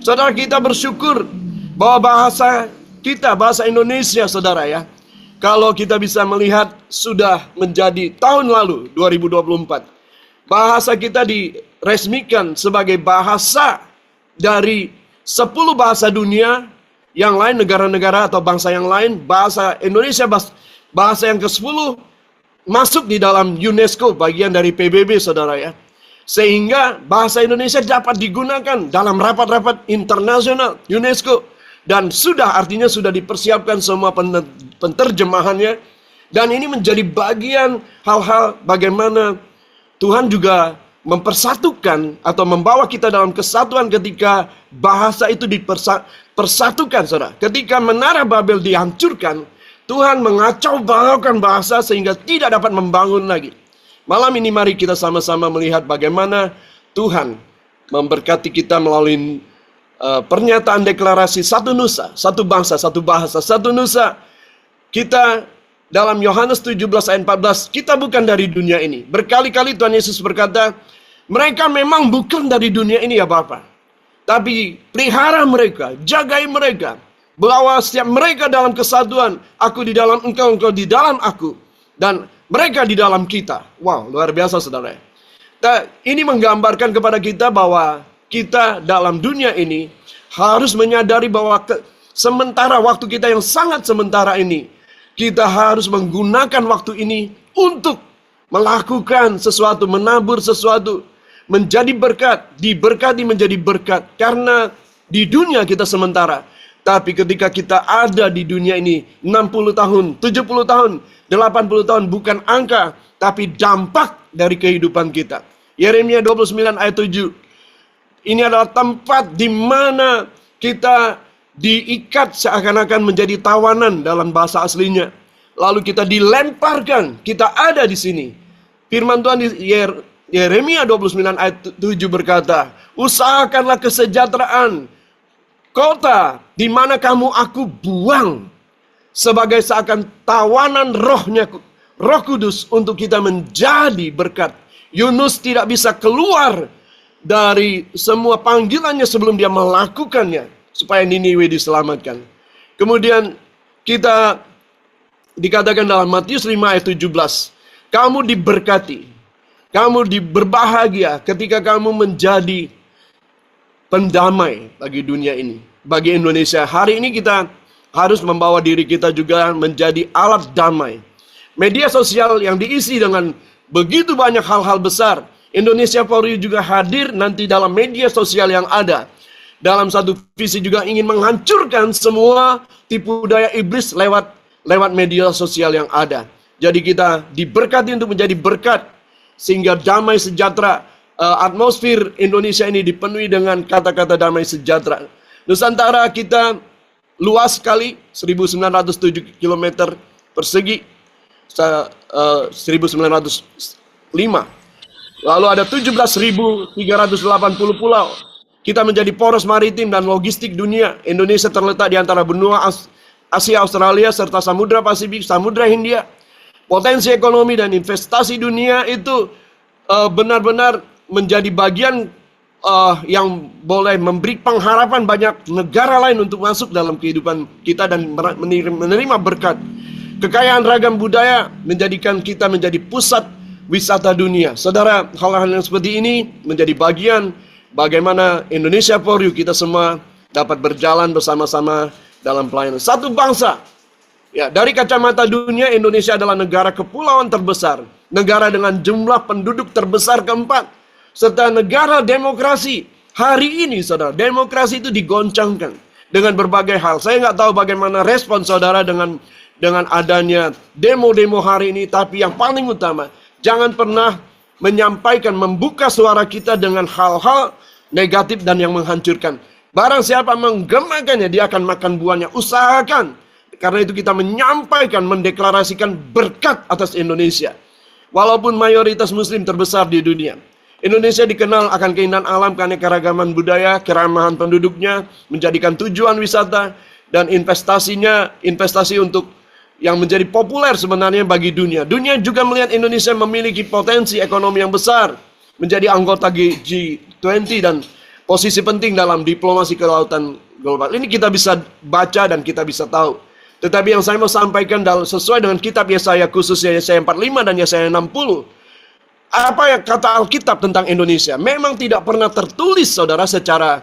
Saudara, kita bersyukur bahwa bahasa kita, bahasa Indonesia, saudara ya, kalau kita bisa melihat sudah menjadi tahun lalu, 2024, bahasa kita diresmikan sebagai bahasa dari 10 bahasa dunia yang lain, negara-negara atau bangsa yang lain. Bahasa Indonesia, bahasa yang ke-10, masuk di dalam UNESCO, bagian dari PBB, saudara ya. Sehingga bahasa Indonesia dapat digunakan dalam rapat-rapat internasional UNESCO. Dan artinya sudah dipersiapkan semua penterjemahannya. Dan ini menjadi bagian hal-hal bagaimana Tuhan juga mempersatukan atau membawa kita dalam kesatuan ketika bahasa itu dipersatukan, saudara. Ketika Menara Babel dihancurkan, Tuhan mengacau balaukan bahasa sehingga tidak dapat membangun lagi. Malam ini mari kita sama-sama melihat bagaimana Tuhan memberkati kita melalui pernyataan deklarasi satu nusa, satu bangsa, satu bahasa, satu nusa. Kita dalam Yohanes 17 ayat 14, kita bukan dari dunia ini. Berkali-kali Tuhan Yesus berkata, mereka memang bukan dari dunia ini ya Bapa. Tapi pelihara mereka, jagai mereka. Bawa setiap mereka dalam kesatuan. Aku di dalam engkau, engkau di dalam aku. Dan mereka di dalam kita. Wow, luar biasa saudara. Ini menggambarkan kepada kita bahwa kita dalam dunia ini harus menyadari bahwa sementara waktu kita yang sangat sementara ini, kita harus menggunakan waktu ini untuk melakukan sesuatu, menabur sesuatu, menjadi berkat, diberkati menjadi berkat. Karena di dunia kita sementara. Tapi ketika kita ada di dunia ini 60 tahun, 70 tahun, 80 tahun bukan angka, tapi dampak dari kehidupan kita. Yeremia 29 ayat 7. Ini adalah tempat di mana kita diikat seakan-akan menjadi tawanan dalam bahasa aslinya. Lalu kita dilemparkan, kita ada di sini. Firman Tuhan di Yeremia 29 ayat 7 berkata, usahakanlah kesejahteraan kota di mana kamu aku buang sebagai seakan tawanan Roh Kudus untuk kita menjadi berkat. Yunus tidak bisa keluar dari semua panggilannya sebelum dia melakukannya supaya Niniwe diselamatkan. Kemudian kita dikatakan dalam Matius 5 ayat 17, kamu diberkati, kamu berbahagia ketika kamu menjadi pendamai bagi dunia ini. Bagi Indonesia, hari ini kita harus membawa diri kita juga menjadi alat damai. Media sosial yang diisi dengan begitu banyak hal-hal besar. Indonesia For You juga hadir nanti dalam media sosial yang ada. Dalam satu visi juga ingin menghancurkan semua tipu daya iblis lewat media sosial yang ada. Jadi kita diberkati untuk menjadi berkat. Sehingga damai sejahtera, atmosfer Indonesia ini dipenuhi dengan kata-kata damai sejahtera. Nusantara kita luas sekali, 1907 km persegi, 1905. Lalu ada 17.380 pulau. Kita menjadi poros maritim dan logistik dunia. Indonesia terletak di antara benua Asia, Australia, serta Samudra Pasifik, Samudra Hindia. Potensi ekonomi dan investasi dunia itu benar-benar menjadi bagian yang boleh memberi pengharapan banyak negara lain untuk masuk dalam kehidupan kita dan menerima berkat. Kekayaan ragam budaya menjadikan kita menjadi pusat wisata dunia. Saudara, hal-hal yang seperti ini menjadi bagian bagaimana Indonesia For You kita semua dapat berjalan bersama-sama dalam pelayanan. Satu bangsa. Ya, dari kacamata dunia, Indonesia adalah negara kepulauan terbesar, negara dengan jumlah penduduk terbesar keempat, serta negara demokrasi. Hari ini, saudara, demokrasi itu digoncangkan dengan berbagai hal. Saya nggak tahu bagaimana respon saudara dengan adanya demo-demo hari ini, tapi yang paling utama, jangan pernah menyampaikan, membuka suara kita dengan hal-hal negatif dan yang menghancurkan. Barang siapa menggemakannya, dia akan makan buahnya. Usahakan. Karena itu kita menyampaikan, mendeklarasikan berkat atas Indonesia. Walaupun mayoritas muslim terbesar di dunia. Indonesia dikenal akan keindahan alam, keanekaragaman budaya, keramahan penduduknya, menjadikan tujuan wisata, dan investasi untuk yang menjadi populer sebenarnya bagi dunia. Dunia juga melihat Indonesia memiliki potensi ekonomi yang besar, menjadi anggota G20 dan posisi penting dalam diplomasi kelautan global. Ini kita bisa baca dan kita bisa tahu. Tetapi yang saya mau sampaikan sesuai dengan kitab Yesaya, khususnya Yesaya 45 dan Yesaya 60. Apa yang kata Alkitab tentang Indonesia? Memang tidak pernah tertulis, saudara, secara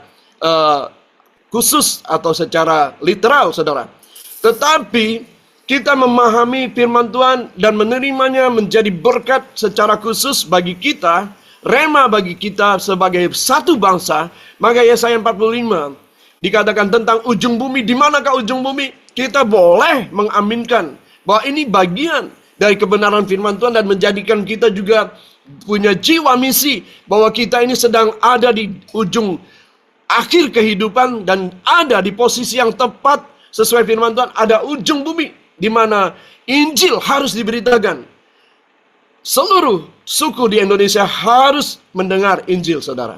khusus atau secara literal, saudara. Tetapi kita memahami firman Tuhan dan menerimanya menjadi berkat secara khusus bagi kita, rema bagi kita sebagai satu bangsa. Maka Yesaya 45 dikatakan tentang ujung bumi. Di manakah ujung bumi? Kita boleh mengaminkan bahwa ini bagian dari kebenaran firman Tuhan dan menjadikan kita juga punya jiwa misi bahwa kita ini sedang ada di ujung akhir kehidupan dan ada di posisi yang tepat sesuai firman Tuhan. Ada ujung bumi. di mana Injil harus diberitakan. Seluruh suku di Indonesia harus mendengar Injil, saudara.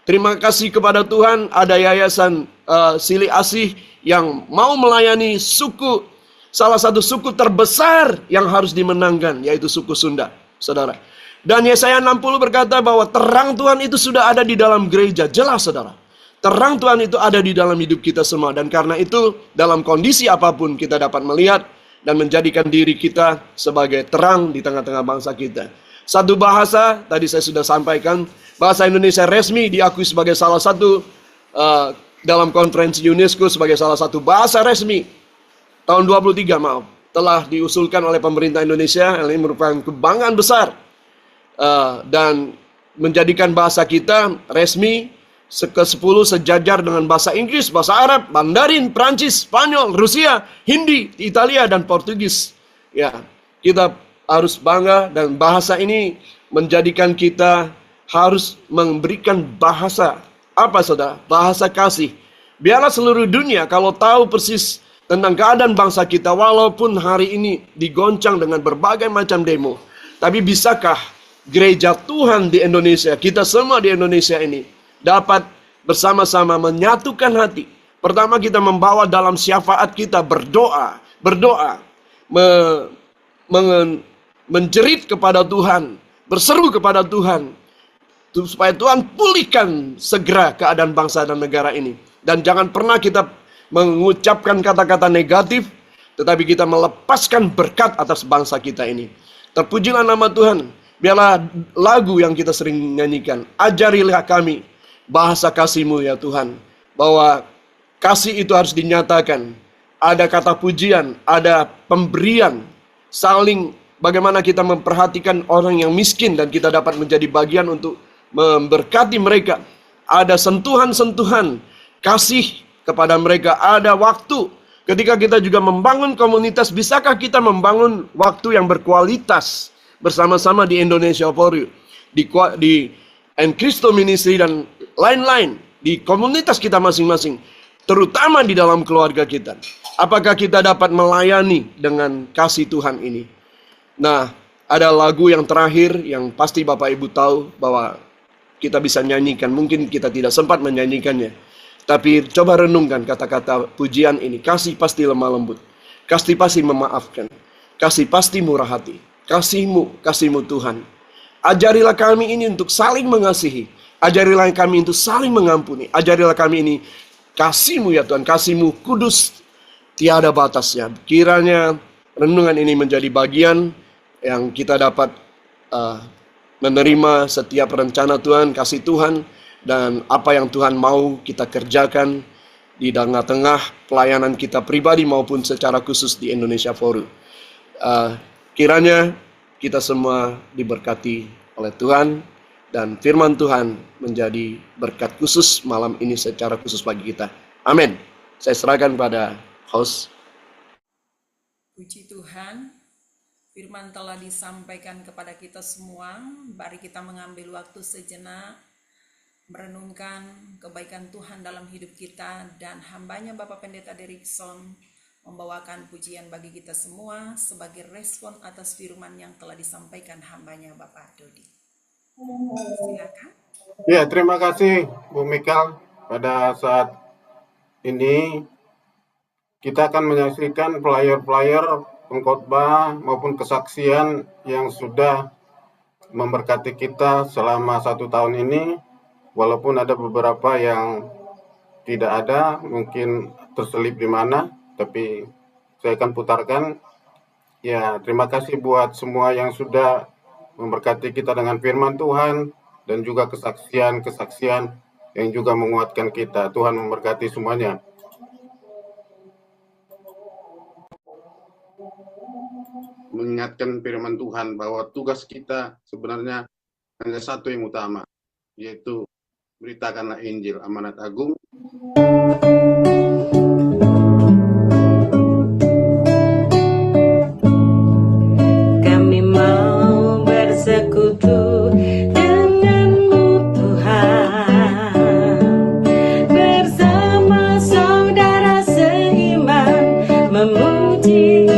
Terima kasih kepada Tuhan, ada yayasan Silih Asih yang mau melayani salah satu suku terbesar yang harus dimenangkan, yaitu suku Sunda, saudara. Dan Yesaya 60 berkata bahwa terang Tuhan itu sudah ada di dalam gereja. Jelas, saudara. Terang Tuhan itu ada di dalam hidup kita semua. Dan karena itu, dalam kondisi apapun kita dapat melihat dan menjadikan diri kita sebagai terang di tengah-tengah bangsa kita. Satu bahasa, tadi saya sudah sampaikan, bahasa Indonesia resmi diakui sebagai salah satu dalam konferensi UNESCO sebagai salah satu bahasa resmi tahun 23, telah diusulkan oleh pemerintah Indonesia. Ini merupakan kebanggaan besar dan menjadikan bahasa kita resmi ke-10 sejajar dengan bahasa Inggris, bahasa Arab, Mandarin, Prancis, Spanyol, Rusia, Hindi, Italia, dan Portugis. Ya, kita harus bangga dan bahasa ini menjadikan kita harus memberikan bahasa apa, saudara? Bahasa kasih. Biarlah seluruh dunia kalau tahu persis tentang keadaan bangsa kita, walaupun hari ini digoncang dengan berbagai macam demo. Tapi bisakah gereja Tuhan di Indonesia, kita semua di Indonesia ini, dapat bersama-sama menyatukan hati. Pertama, kita membawa dalam syafaat kita berdoa, menjerit kepada Tuhan, berseru kepada Tuhan, supaya Tuhan pulihkan segera keadaan bangsa dan negara ini. Dan jangan pernah kita mengucapkan kata-kata negatif, tetapi kita melepaskan berkat atas bangsa kita ini. Terpujilah nama Tuhan. Biarlah lagu yang kita sering nyanyikan, ajarilah kami bahasa kasih-Mu ya Tuhan. Bahwa kasih itu harus dinyatakan. Ada kata pujian, ada pemberian, saling bagaimana kita memperhatikan orang yang miskin dan kita dapat menjadi bagian untuk memberkati mereka. Ada sentuhan-sentuhan kasih kepada mereka. Ada waktu ketika kita juga membangun komunitas. Bisakah kita membangun waktu yang berkualitas bersama-sama di Indonesia for You, di Encristo Ministry dan lain-lain, di komunitas kita masing-masing, terutama di dalam keluarga kita. Apakah kita dapat melayani dengan kasih Tuhan ini? Nah, ada lagu yang terakhir yang pasti Bapak Ibu tahu bahwa kita bisa nyanyikan. Mungkin kita tidak sempat menyanyikannya, tapi coba renungkan kata-kata pujian ini. Kasih pasti lemah lembut, kasih pasti memaafkan, kasih pasti murah hati. Kasih-Mu Tuhan. Ajarilah kami ini untuk saling mengasihi. Ajarilah kami untuk saling mengampuni. Ajarilah kami ini kasih-Mu ya Tuhan. Kasih-Mu kudus tiada batasnya. Kiranya renungan ini menjadi bagian yang kita dapat menerima setiap rencana Tuhan, kasih Tuhan, dan apa yang Tuhan mau kita kerjakan di tengah-tengah pelayanan kita pribadi maupun secara khusus di Indonesia for You. Kiranya kita semua diberkati oleh Tuhan dan firman Tuhan menjadi berkat khusus malam ini secara khusus bagi kita. Amin. Saya serahkan pada host. Puji Tuhan, firman telah disampaikan kepada kita semua. Mari kita mengambil waktu sejenak merenungkan kebaikan Tuhan dalam hidup kita, dan hambanya Bapak Pendeta Derikson membawakan pujian bagi kita semua sebagai respon atas firman yang telah disampaikan hambanya Bapak Dodi. Silakan. Ya, terima kasih Bu Mikal. Pada saat ini kita akan menyaksikan player-player pengkhotbah maupun kesaksian yang sudah memberkati kita selama 1 tahun ini. Walaupun ada beberapa yang tidak ada, mungkin terselip di mana, tapi saya akan putarkan. Ya, terima kasih buat semua yang sudah memberkati kita dengan firman Tuhan dan juga kesaksian-kesaksian yang juga menguatkan kita. Tuhan memberkati semuanya. Mengingatkan firman Tuhan bahwa tugas kita sebenarnya hanya satu yang utama, yaitu beritakanlah Injil, amanat agung. Kami mau bersekutu denganmu Tuhan, bersama saudara seiman memuji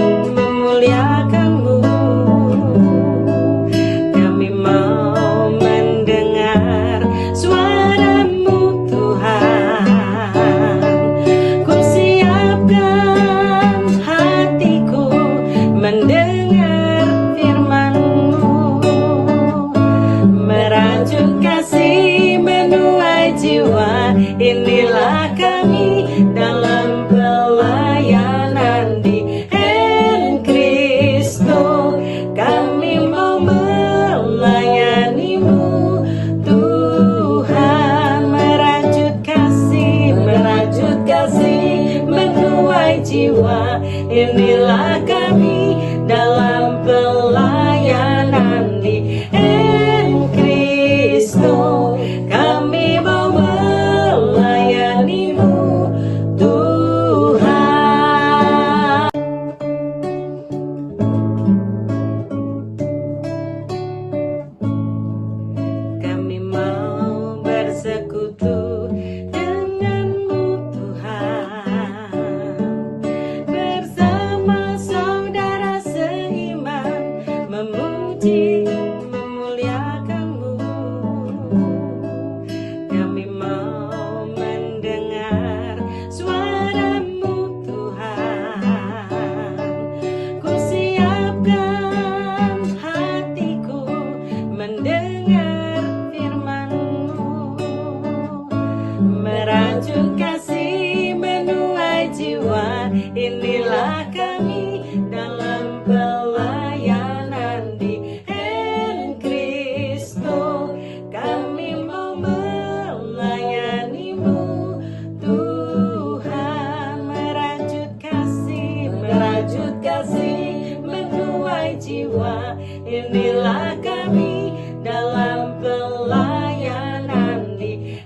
jiwa. Inilah kami dalam pelayanan di Kristo. Kami mau melayani-Mu, Tuhan. Kami mau bersekutu dengan-Mu, Tuhan, bersama saudara seiman, memuji, memuliakan-Mu. Kami mau mendengar suara-Mu, Tuhan. Ku siapkan hatiku mendengar firman-Mu, merajut kasih menuai jiwa. Inilah kami dalam pelayanan di Kristo. Kami mau melayani-Mu, Tuhan, merajut kasih menuai jiwa. Inilah kami dalam pelayanan di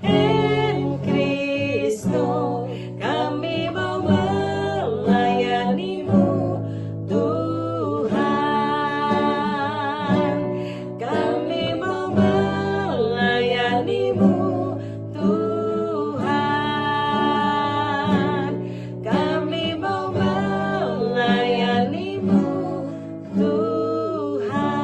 Kristo. Kami mau melayani-Mu, Tuhan. Kami mau melayani-Mu, Tuhan. Kami mau melayani-Mu, Tuhan.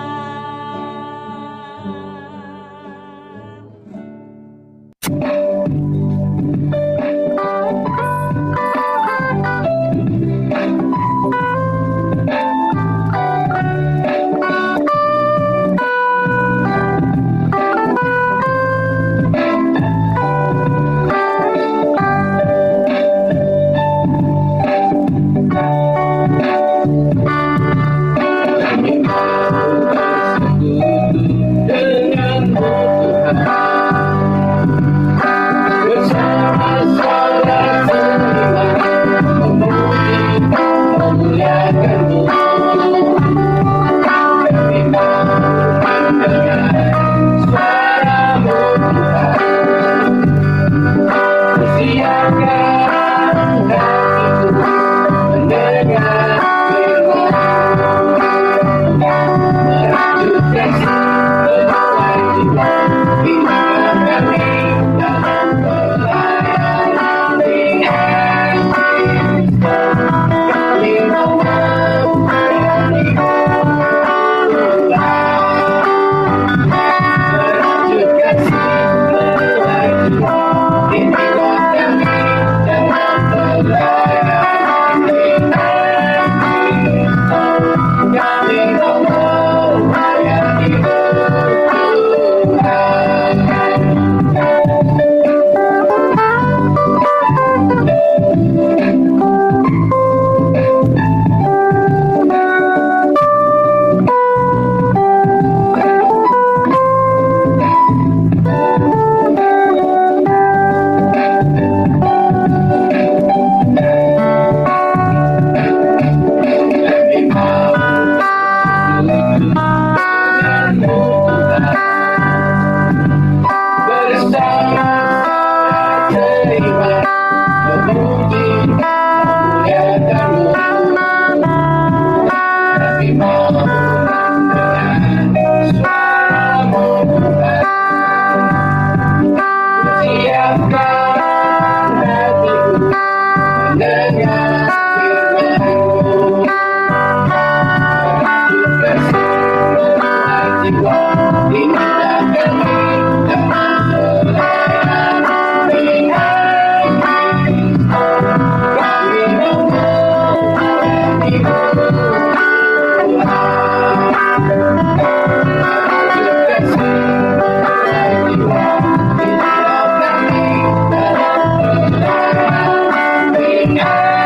Yeah.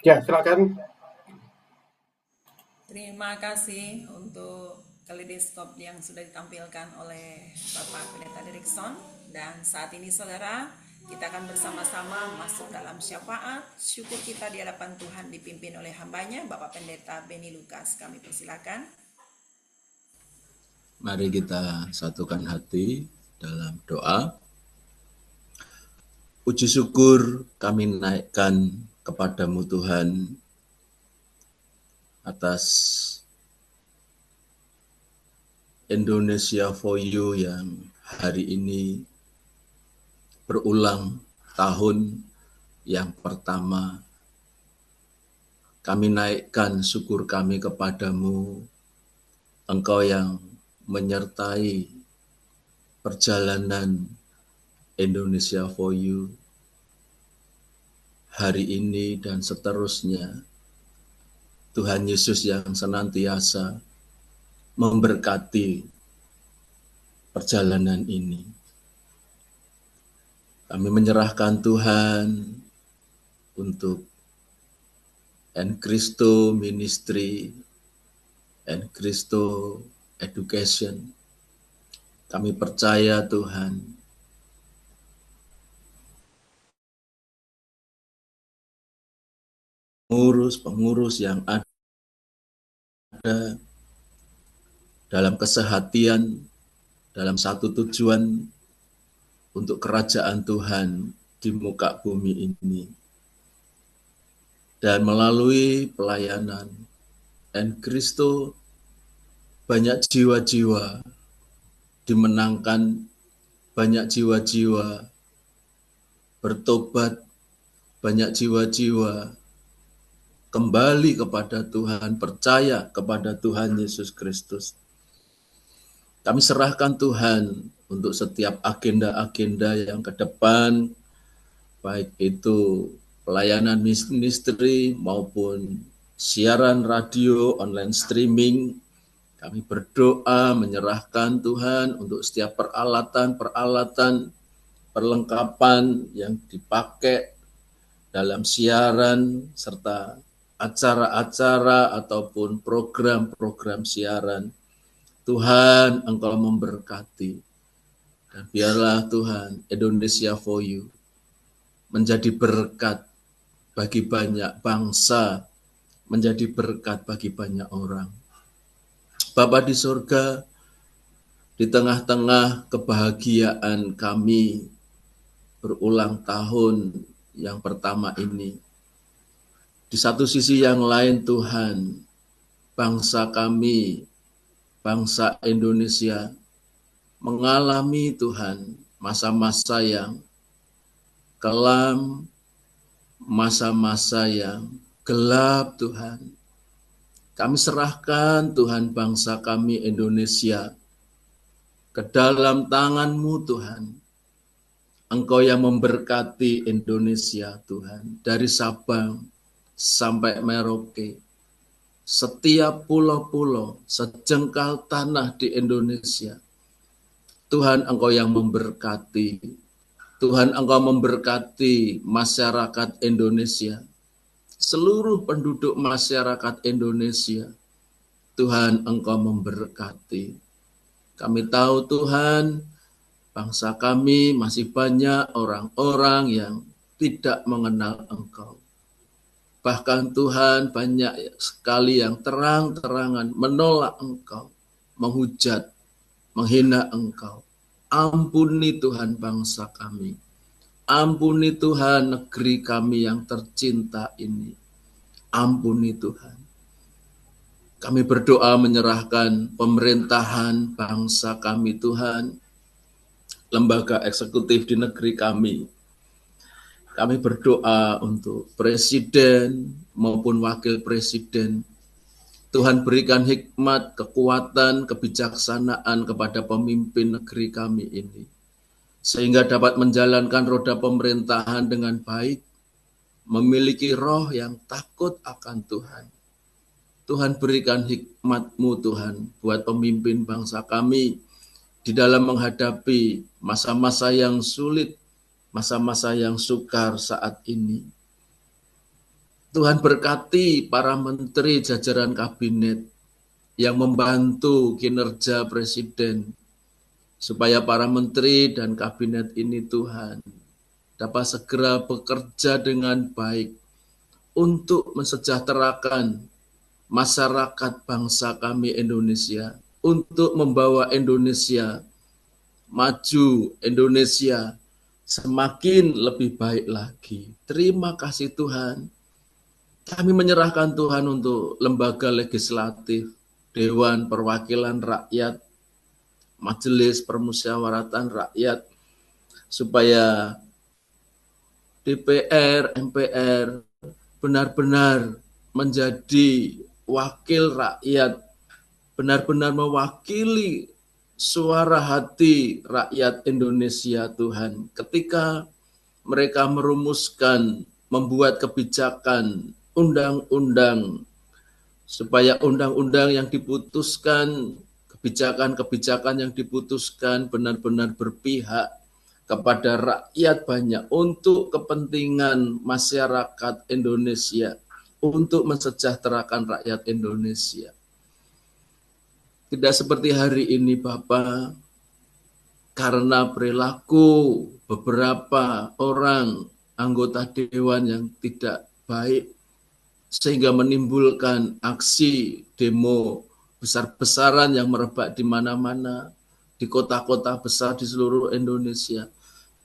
Ya, silakan. Terima kasih untuk kaleidoskop yang sudah ditampilkan oleh Bapak Pendeta Derikson. Dan saat ini saudara, kita akan bersama-sama masuk dalam syafaat syukur kita di hadapan Tuhan dipimpin oleh hambanya Bapak Pendeta Beni Lukas. Kami persilakan. Mari kita satukan hati dalam doa. Puji syukur kami naikkan kepadamu Tuhan atas Indonesia for You yang hari ini berulang tahun yang pertama. Kami naikkan syukur kami kepadamu, Engkau yang menyertai perjalanan Indonesia for You hari ini dan seterusnya. Tuhan Yesus yang senantiasa memberkati perjalanan ini. Kami menyerahkan Tuhan untuk Encristo Ministry, Encristo Education. Kami percaya Tuhan, pengurus yang ada dalam kesehatian, dalam satu tujuan untuk kerajaan Tuhan di muka bumi ini. Dan melalui pelayanan Encristo, banyak jiwa-jiwa dimenangkan, banyak jiwa-jiwa bertobat, banyak jiwa-jiwa kembali kepada Tuhan, percaya kepada Tuhan Yesus Kristus. Kami serahkan Tuhan untuk setiap agenda-agenda yang ke depan, baik itu pelayanan ministry maupun siaran radio, online streaming. Kami berdoa menyerahkan Tuhan untuk setiap peralatan, perlengkapan yang dipakai dalam siaran serta acara-acara ataupun program-program siaran. Tuhan, Engkau memberkati. Dan biarlah Tuhan, Indonesia for You menjadi berkat bagi banyak bangsa, menjadi berkat bagi banyak orang. Bapa di surga, di tengah-tengah kebahagiaan kami berulang tahun yang pertama ini, di satu sisi yang lain Tuhan, bangsa kami, bangsa Indonesia mengalami Tuhan masa-masa yang kelam, masa-masa yang gelap Tuhan. Kami serahkan Tuhan bangsa kami Indonesia ke dalam tangan-Mu Tuhan. Engkau yang memberkati Indonesia Tuhan, dari Sabang sampai Merauke, setiap pulau-pulau, sejengkal tanah di Indonesia. Tuhan, Engkau yang memberkati. Tuhan, Engkau memberkati masyarakat Indonesia, seluruh penduduk masyarakat Indonesia. Tuhan, Engkau memberkati. Kami tahu Tuhan, bangsa kami masih banyak orang-orang yang tidak mengenal Engkau. Bahkan Tuhan, banyak sekali yang terang-terangan menolak Engkau, menghujat, menghina Engkau. Ampuni Tuhan bangsa kami. Ampuni Tuhan negeri kami yang tercinta ini. Ampuni Tuhan. Kami berdoa menyerahkan pemerintahan bangsa kami Tuhan, lembaga eksekutif di negeri kami. Kami berdoa untuk presiden maupun wakil presiden. Tuhan berikan hikmat, kekuatan, kebijaksanaan kepada pemimpin negeri kami ini, sehingga dapat menjalankan roda pemerintahan dengan baik, memiliki roh yang takut akan Tuhan. Tuhan berikan hikmat-Mu Tuhan buat pemimpin bangsa kami di dalam menghadapi masa-masa yang sulit, masa-masa yang sukar saat ini. Tuhan berkati para menteri jajaran kabinet yang membantu kinerja Presiden, supaya para menteri dan kabinet ini Tuhan dapat segera bekerja dengan baik untuk mensejahterakan masyarakat bangsa kami Indonesia, untuk membawa Indonesia maju, Indonesia semakin lebih baik lagi. Terima kasih Tuhan. Kami menyerahkan Tuhan untuk lembaga legislatif, Dewan Perwakilan Rakyat, Majelis Permusyawaratan Rakyat, supaya DPR, MPR benar-benar menjadi wakil rakyat, benar-benar mewakili suara hati rakyat Indonesia Tuhan. Ketika mereka merumuskan, membuat kebijakan, undang-undang, supaya undang-undang yang diputuskan, kebijakan-kebijakan yang diputuskan benar-benar berpihak kepada rakyat banyak, untuk kepentingan masyarakat Indonesia, untuk mensejahterakan rakyat Indonesia. Tidak seperti hari ini Bapak, karena perilaku beberapa orang anggota dewan yang tidak baik, sehingga menimbulkan aksi demo besar-besaran yang merebak di mana-mana, di kota-kota besar di seluruh Indonesia.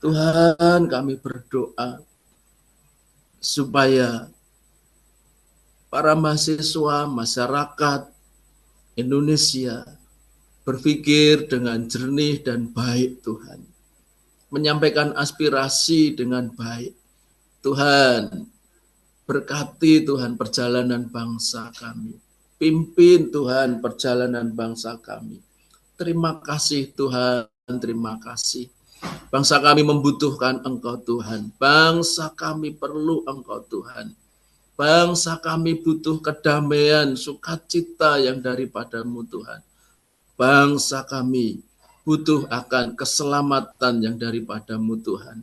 Tuhan, kami berdoa supaya para mahasiswa, masyarakat Indonesia berpikir dengan jernih dan baik Tuhan, menyampaikan aspirasi dengan baik. Tuhan, berkati Tuhan perjalanan bangsa kami. Pimpin Tuhan perjalanan bangsa kami. Terima kasih Tuhan, terima kasih. Bangsa kami membutuhkan Engkau Tuhan. Bangsa kami perlu Engkau Tuhan. Bangsa kami butuh kedamaian, sukacita yang daripadamu Tuhan. Bangsa kami butuh akan keselamatan yang daripadamu Tuhan.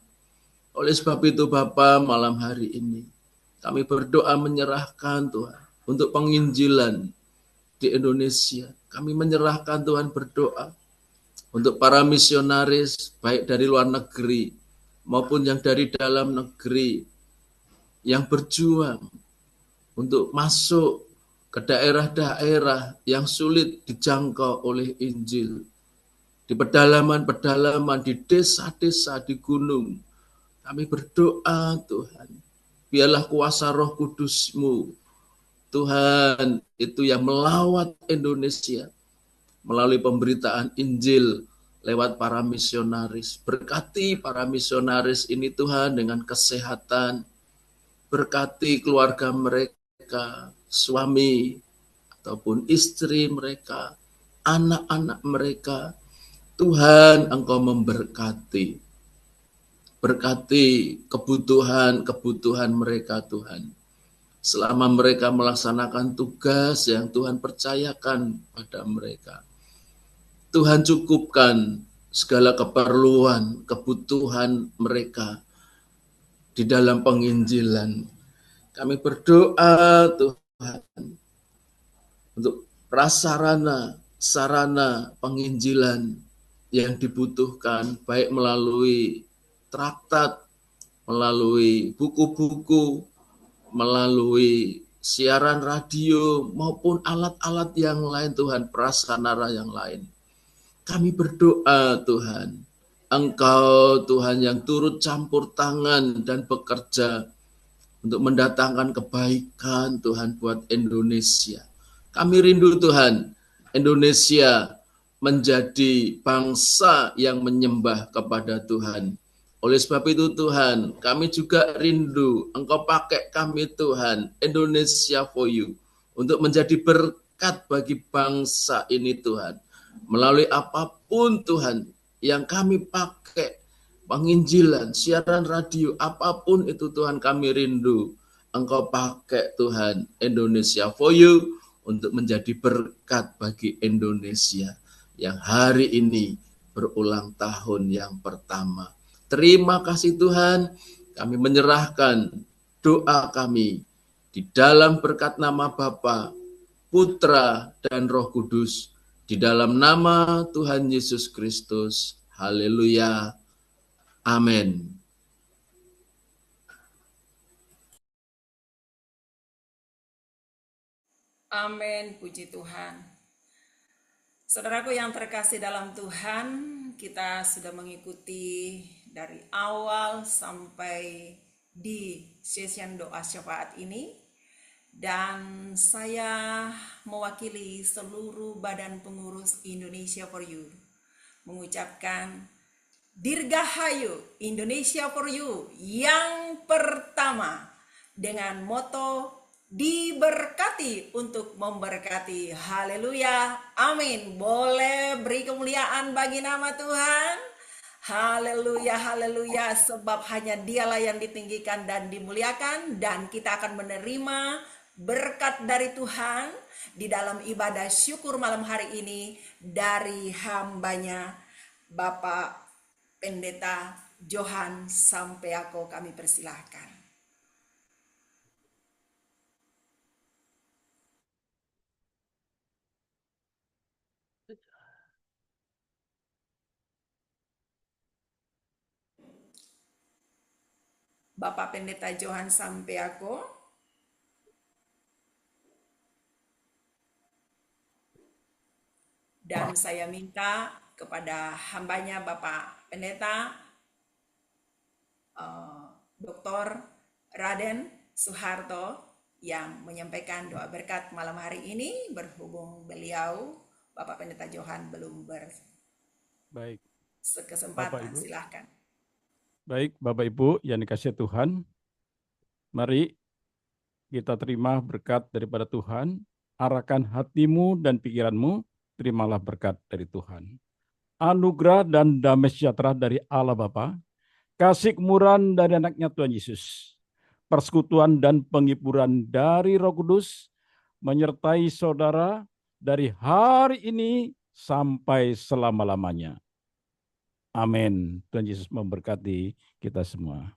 Oleh sebab itu Bapa, malam hari ini kami berdoa menyerahkan Tuhan untuk penginjilan di Indonesia. Kami menyerahkan Tuhan berdoa untuk para misionaris baik dari luar negeri maupun yang dari dalam negeri yang berjuang untuk masuk ke daerah-daerah yang sulit dijangkau oleh Injil. Di pedalaman-pedalaman, di desa-desa, di gunung. Kami berdoa Tuhan, biarlah kuasa Roh Kudus-Mu, Tuhan, itu yang melawat Indonesia melalui pemberitaan Injil lewat para misionaris. Berkati para misionaris ini Tuhan dengan kesehatan, berkati keluarga mereka, suami ataupun istri mereka, anak-anak mereka. Tuhan, Engkau memberkati. Berkati kebutuhan mereka Tuhan. Selama mereka melaksanakan tugas yang Tuhan percayakan pada mereka. Tuhan cukupkan segala keperluan, kebutuhan mereka di dalam penginjilan. Kami berdoa Tuhan untuk prasarana, sarana penginjilan yang dibutuhkan, baik melalui traktat, melalui buku-buku, melalui siaran radio, maupun alat-alat yang lain Tuhan, prasarana yang lain. Kami berdoa Tuhan, Engkau Tuhan yang turut campur tangan dan bekerja untuk mendatangkan kebaikan Tuhan buat Indonesia. Kami rindu Tuhan, Indonesia menjadi bangsa yang menyembah kepada Tuhan. Oleh sebab itu Tuhan, kami juga rindu Engkau pakai kami Tuhan, Indonesia for you, untuk menjadi berkat bagi bangsa ini Tuhan. Melalui apapun Tuhan yang kami pakai, penginjilan, siaran radio, apapun itu Tuhan, kami rindu Engkau pakai Tuhan, Indonesia for you, untuk menjadi berkat bagi Indonesia yang hari ini berulang tahun yang pertama. Terima kasih Tuhan, kami menyerahkan doa kami di dalam berkat nama Bapa, Putra, dan Roh Kudus, di dalam nama Tuhan Yesus Kristus. Haleluya. Amin. Amin, puji Tuhan. Saudaraku yang terkasih dalam Tuhan, kita sudah mengikuti dari awal sampai di session doa syafaat ini. Dan saya mewakili seluruh badan pengurus Indonesia for You mengucapkan Dirgahayu Indonesia for You yang pertama dengan moto diberkati untuk memberkati. Haleluya. Amin. Boleh beri kemuliaan bagi nama Tuhan. Haleluya, haleluya. Sebab hanya Dialah yang ditinggikan dan dimuliakan. Dan kita akan menerima berkat dari Tuhan di dalam ibadah syukur malam hari ini dari hambanya Bapak Pendeta Johan Sampeako. Kami persilahkan. Bapak Pendeta Johan Sampeako. Dan saya minta kepada hambanya Bapak Pendeta Dr. Raden Soeharto yang menyampaikan doa berkat malam hari ini, berhubung beliau Bapak Pendeta Johan belum berkesempatan. Silahkan. Baik, Bapak Ibu yang dikasihi Tuhan, mari kita terima berkat daripada Tuhan, arahkan hatimu dan pikiranmu, terimalah berkat dari Tuhan. Anugerah dan damai sejahtera dari Allah Bapa, kasih kemurahan dari anaknya Tuhan Yesus, persekutuan dan penghiburan dari Roh Kudus, menyertai saudara dari hari ini sampai selama-lamanya. Amin. Tuhan Yesus memberkati kita semua.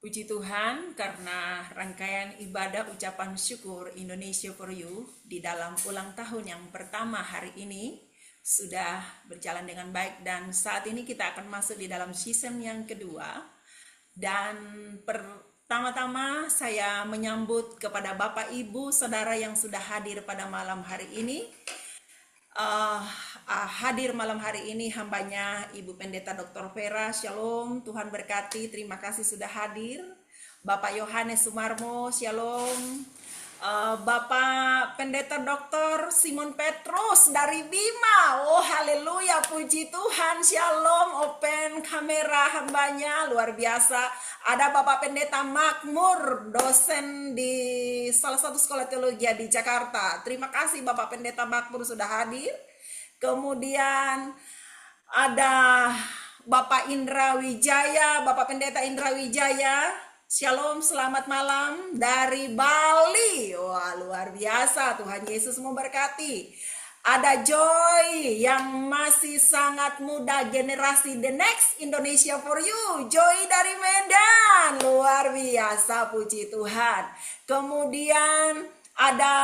Puji Tuhan karena rangkaian ibadah ucapan syukur Indonesia for You di dalam ulang tahun yang pertama hari ini sudah berjalan dengan baik, dan saat ini kita akan masuk di dalam season yang kedua. Dan pertama-tama saya menyambut kepada Bapak Ibu Saudara yang sudah hadir pada malam hari ini. Hadir malam hari ini hambanya Ibu Pendeta Dr. Vera, Shalom, Tuhan berkati, terima kasih sudah hadir. Bapak Yohanes Sumarmo, Shalom. Bapak Pendeta Dr. Simon Petrus dari Bima, oh haleluya, puji Tuhan, Shalom. Open kamera hambanya, luar biasa. Ada Bapak Pendeta Makmur, dosen di salah satu sekolah teologi di Jakarta. Terima kasih Bapak Pendeta Makmur sudah hadir. Kemudian ada Bapak Indra Wijaya, Bapak Pendeta Indra Wijaya, Shalom, selamat malam dari Bali. Wah, luar biasa, Tuhan Yesus memberkati. Ada Joy yang masih sangat muda, generasi The Next Indonesia for You. Joy dari Medan, luar biasa, puji Tuhan. Kemudian ada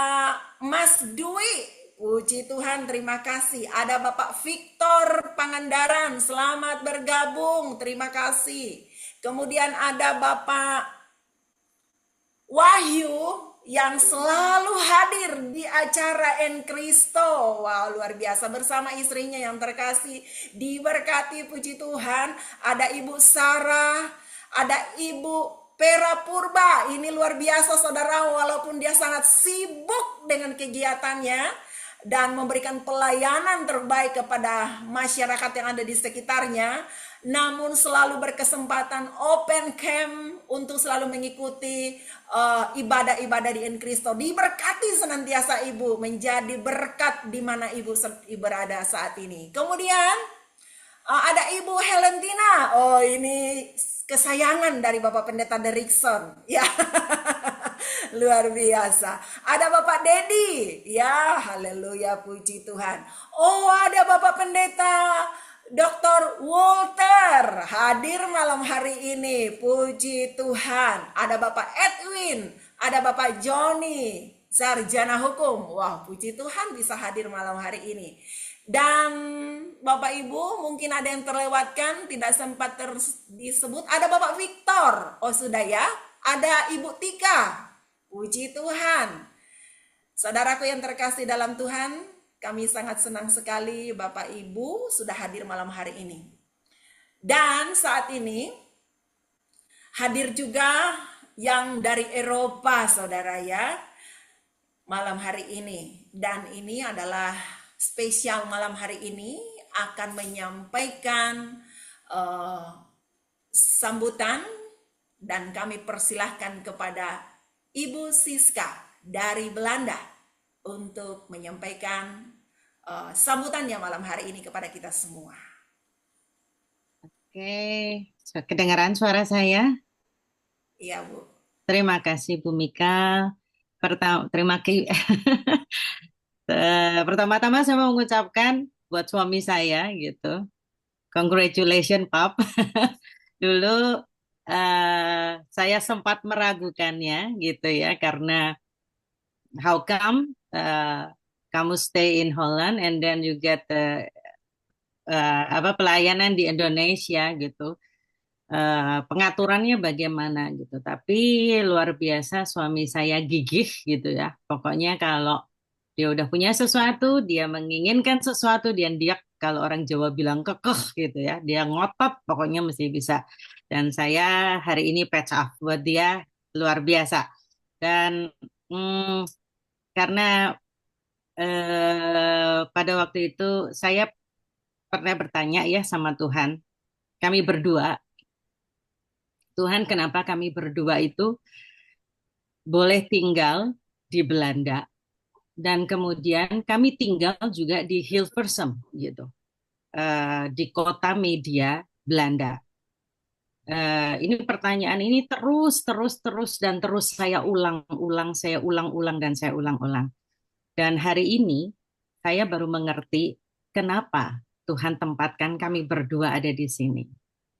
Mas Dwi, puji Tuhan, terima kasih. Ada Bapak Victor Pangandaran, selamat bergabung, terima kasih. Kemudian ada Bapak Wahyu yang selalu hadir di acara En Cristo. Wow, luar biasa, bersama istrinya yang terkasih, diberkati, puji Tuhan. Ada Ibu Sarah, ada Ibu Pera Purba. Ini luar biasa saudara, walaupun dia sangat sibuk dengan kegiatannya dan memberikan pelayanan terbaik kepada masyarakat yang ada di sekitarnya, namun selalu berkesempatan open camp untuk selalu mengikuti ibadah-ibadah di En Cristo. Diberkati senantiasa Ibu, menjadi berkat di mana Ibu berada saat ini. Kemudian ada Ibu Helentina, oh ini kesayangan dari Bapak Pendeta Derikson, ya. Luar biasa. Ada Bapak Dedi, ya, haleluya, puji Tuhan. Oh, ada Bapak Pendeta Dr. Walter hadir malam hari ini. Puji Tuhan. Ada Bapak Edwin, ada Bapak Joni, sarjana hukum. Wah, puji Tuhan bisa hadir malam hari ini. Dan Bapak Ibu mungkin ada yang terlewatkan, tidak sempat disebut. Ada Bapak Victor. Oh sudah ya. Ada Ibu Tika. Puji Tuhan. Saudaraku yang terkasih dalam Tuhan, kami sangat senang sekali Bapak Ibu sudah hadir malam hari ini. Dan saat ini hadir juga yang dari Eropa, saudara ya, malam hari ini. Dan ini adalah spesial malam hari ini akan menyampaikan sambutan dan kami persilahkan kepada Ibu Siska dari Belanda untuk menyampaikan sambutannya malam hari ini kepada kita semua. Oke, kedengaran suara saya? Iya, Bu. Terima kasih Bu Mika. Pertama-tama saya mau mengucapkan buat suami saya gitu. Congratulations, Pap. Dulu saya sempat meragukannya gitu ya, karena how come kamu stay in Holland and then you get pelayanan di Indonesia gitu. Pengaturannya bagaimana gitu. Tapi luar biasa suami saya gigih gitu ya. Pokoknya kalau dia udah punya sesuatu, dia menginginkan sesuatu, dia kalau orang Jawa bilang kekeh gitu ya. Dia ngotot pokoknya mesti bisa. Dan saya hari ini patch off buat dia luar biasa. Dan karena pada waktu itu saya pernah bertanya ya sama Tuhan, kami berdua, Tuhan kenapa kami berdua itu boleh tinggal di Belanda dan kemudian kami tinggal juga di Hilversum gitu, di kota media Belanda. Ini pertanyaan ini terus saya ulang-ulang dan saya ulang-ulang. Dan hari ini saya baru mengerti kenapa Tuhan tempatkan kami berdua ada di sini.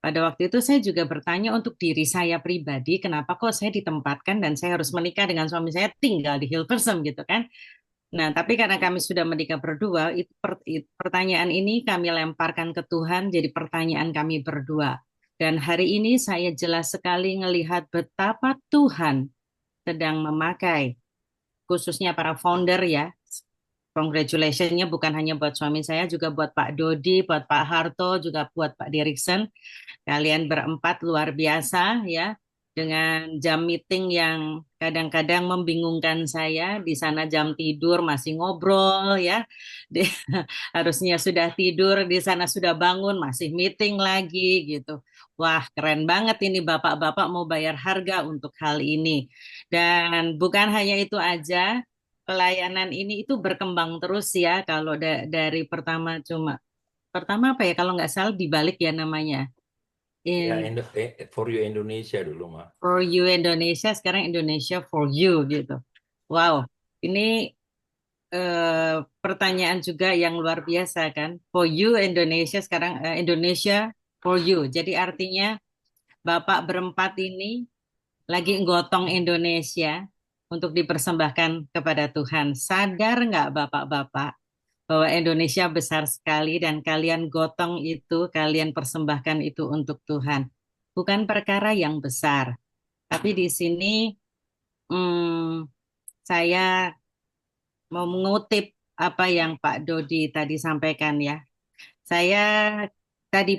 Pada waktu itu saya juga bertanya untuk diri saya pribadi, kenapa kok saya ditempatkan dan saya harus menikah dengan suami saya tinggal di Hilversum gitu kan. Nah, tapi karena kami sudah menikah berdua, pertanyaan ini kami lemparkan ke Tuhan jadi pertanyaan kami berdua. Dan hari ini saya jelas sekali melihat betapa Tuhan sedang memakai, khususnya para founder ya. Congratulations-nya bukan hanya buat suami saya, juga buat Pak Dodi, buat Pak Harto, juga buat Pak Diriksen. Kalian berempat luar biasa ya, dengan jam meeting yang kadang-kadang membingungkan saya. Di sana jam tidur masih ngobrol ya, harusnya sudah tidur, di sana sudah bangun masih meeting lagi gitu. Wah, keren banget ini bapak-bapak mau bayar harga untuk hal ini. Dan bukan hanya itu aja, pelayanan ini itu berkembang terus ya. Kalau dari pertama apa ya, kalau nggak salah dibalik ya namanya. Ya, For You Indonesia dulu mah. For You Indonesia, sekarang Indonesia for You gitu. Wow, ini pertanyaan juga yang luar biasa kan. For You Indonesia, sekarang Indonesia for You. Jadi artinya Bapak berempat ini lagi gotong Indonesia untuk dipersembahkan kepada Tuhan. Sadar nggak Bapak-Bapak bahwa Indonesia besar sekali dan kalian gotong itu, kalian persembahkan itu untuk Tuhan. Bukan perkara yang besar. Tapi di sini saya mau mengutip apa yang Pak Dodi tadi sampaikan ya. Saya tadi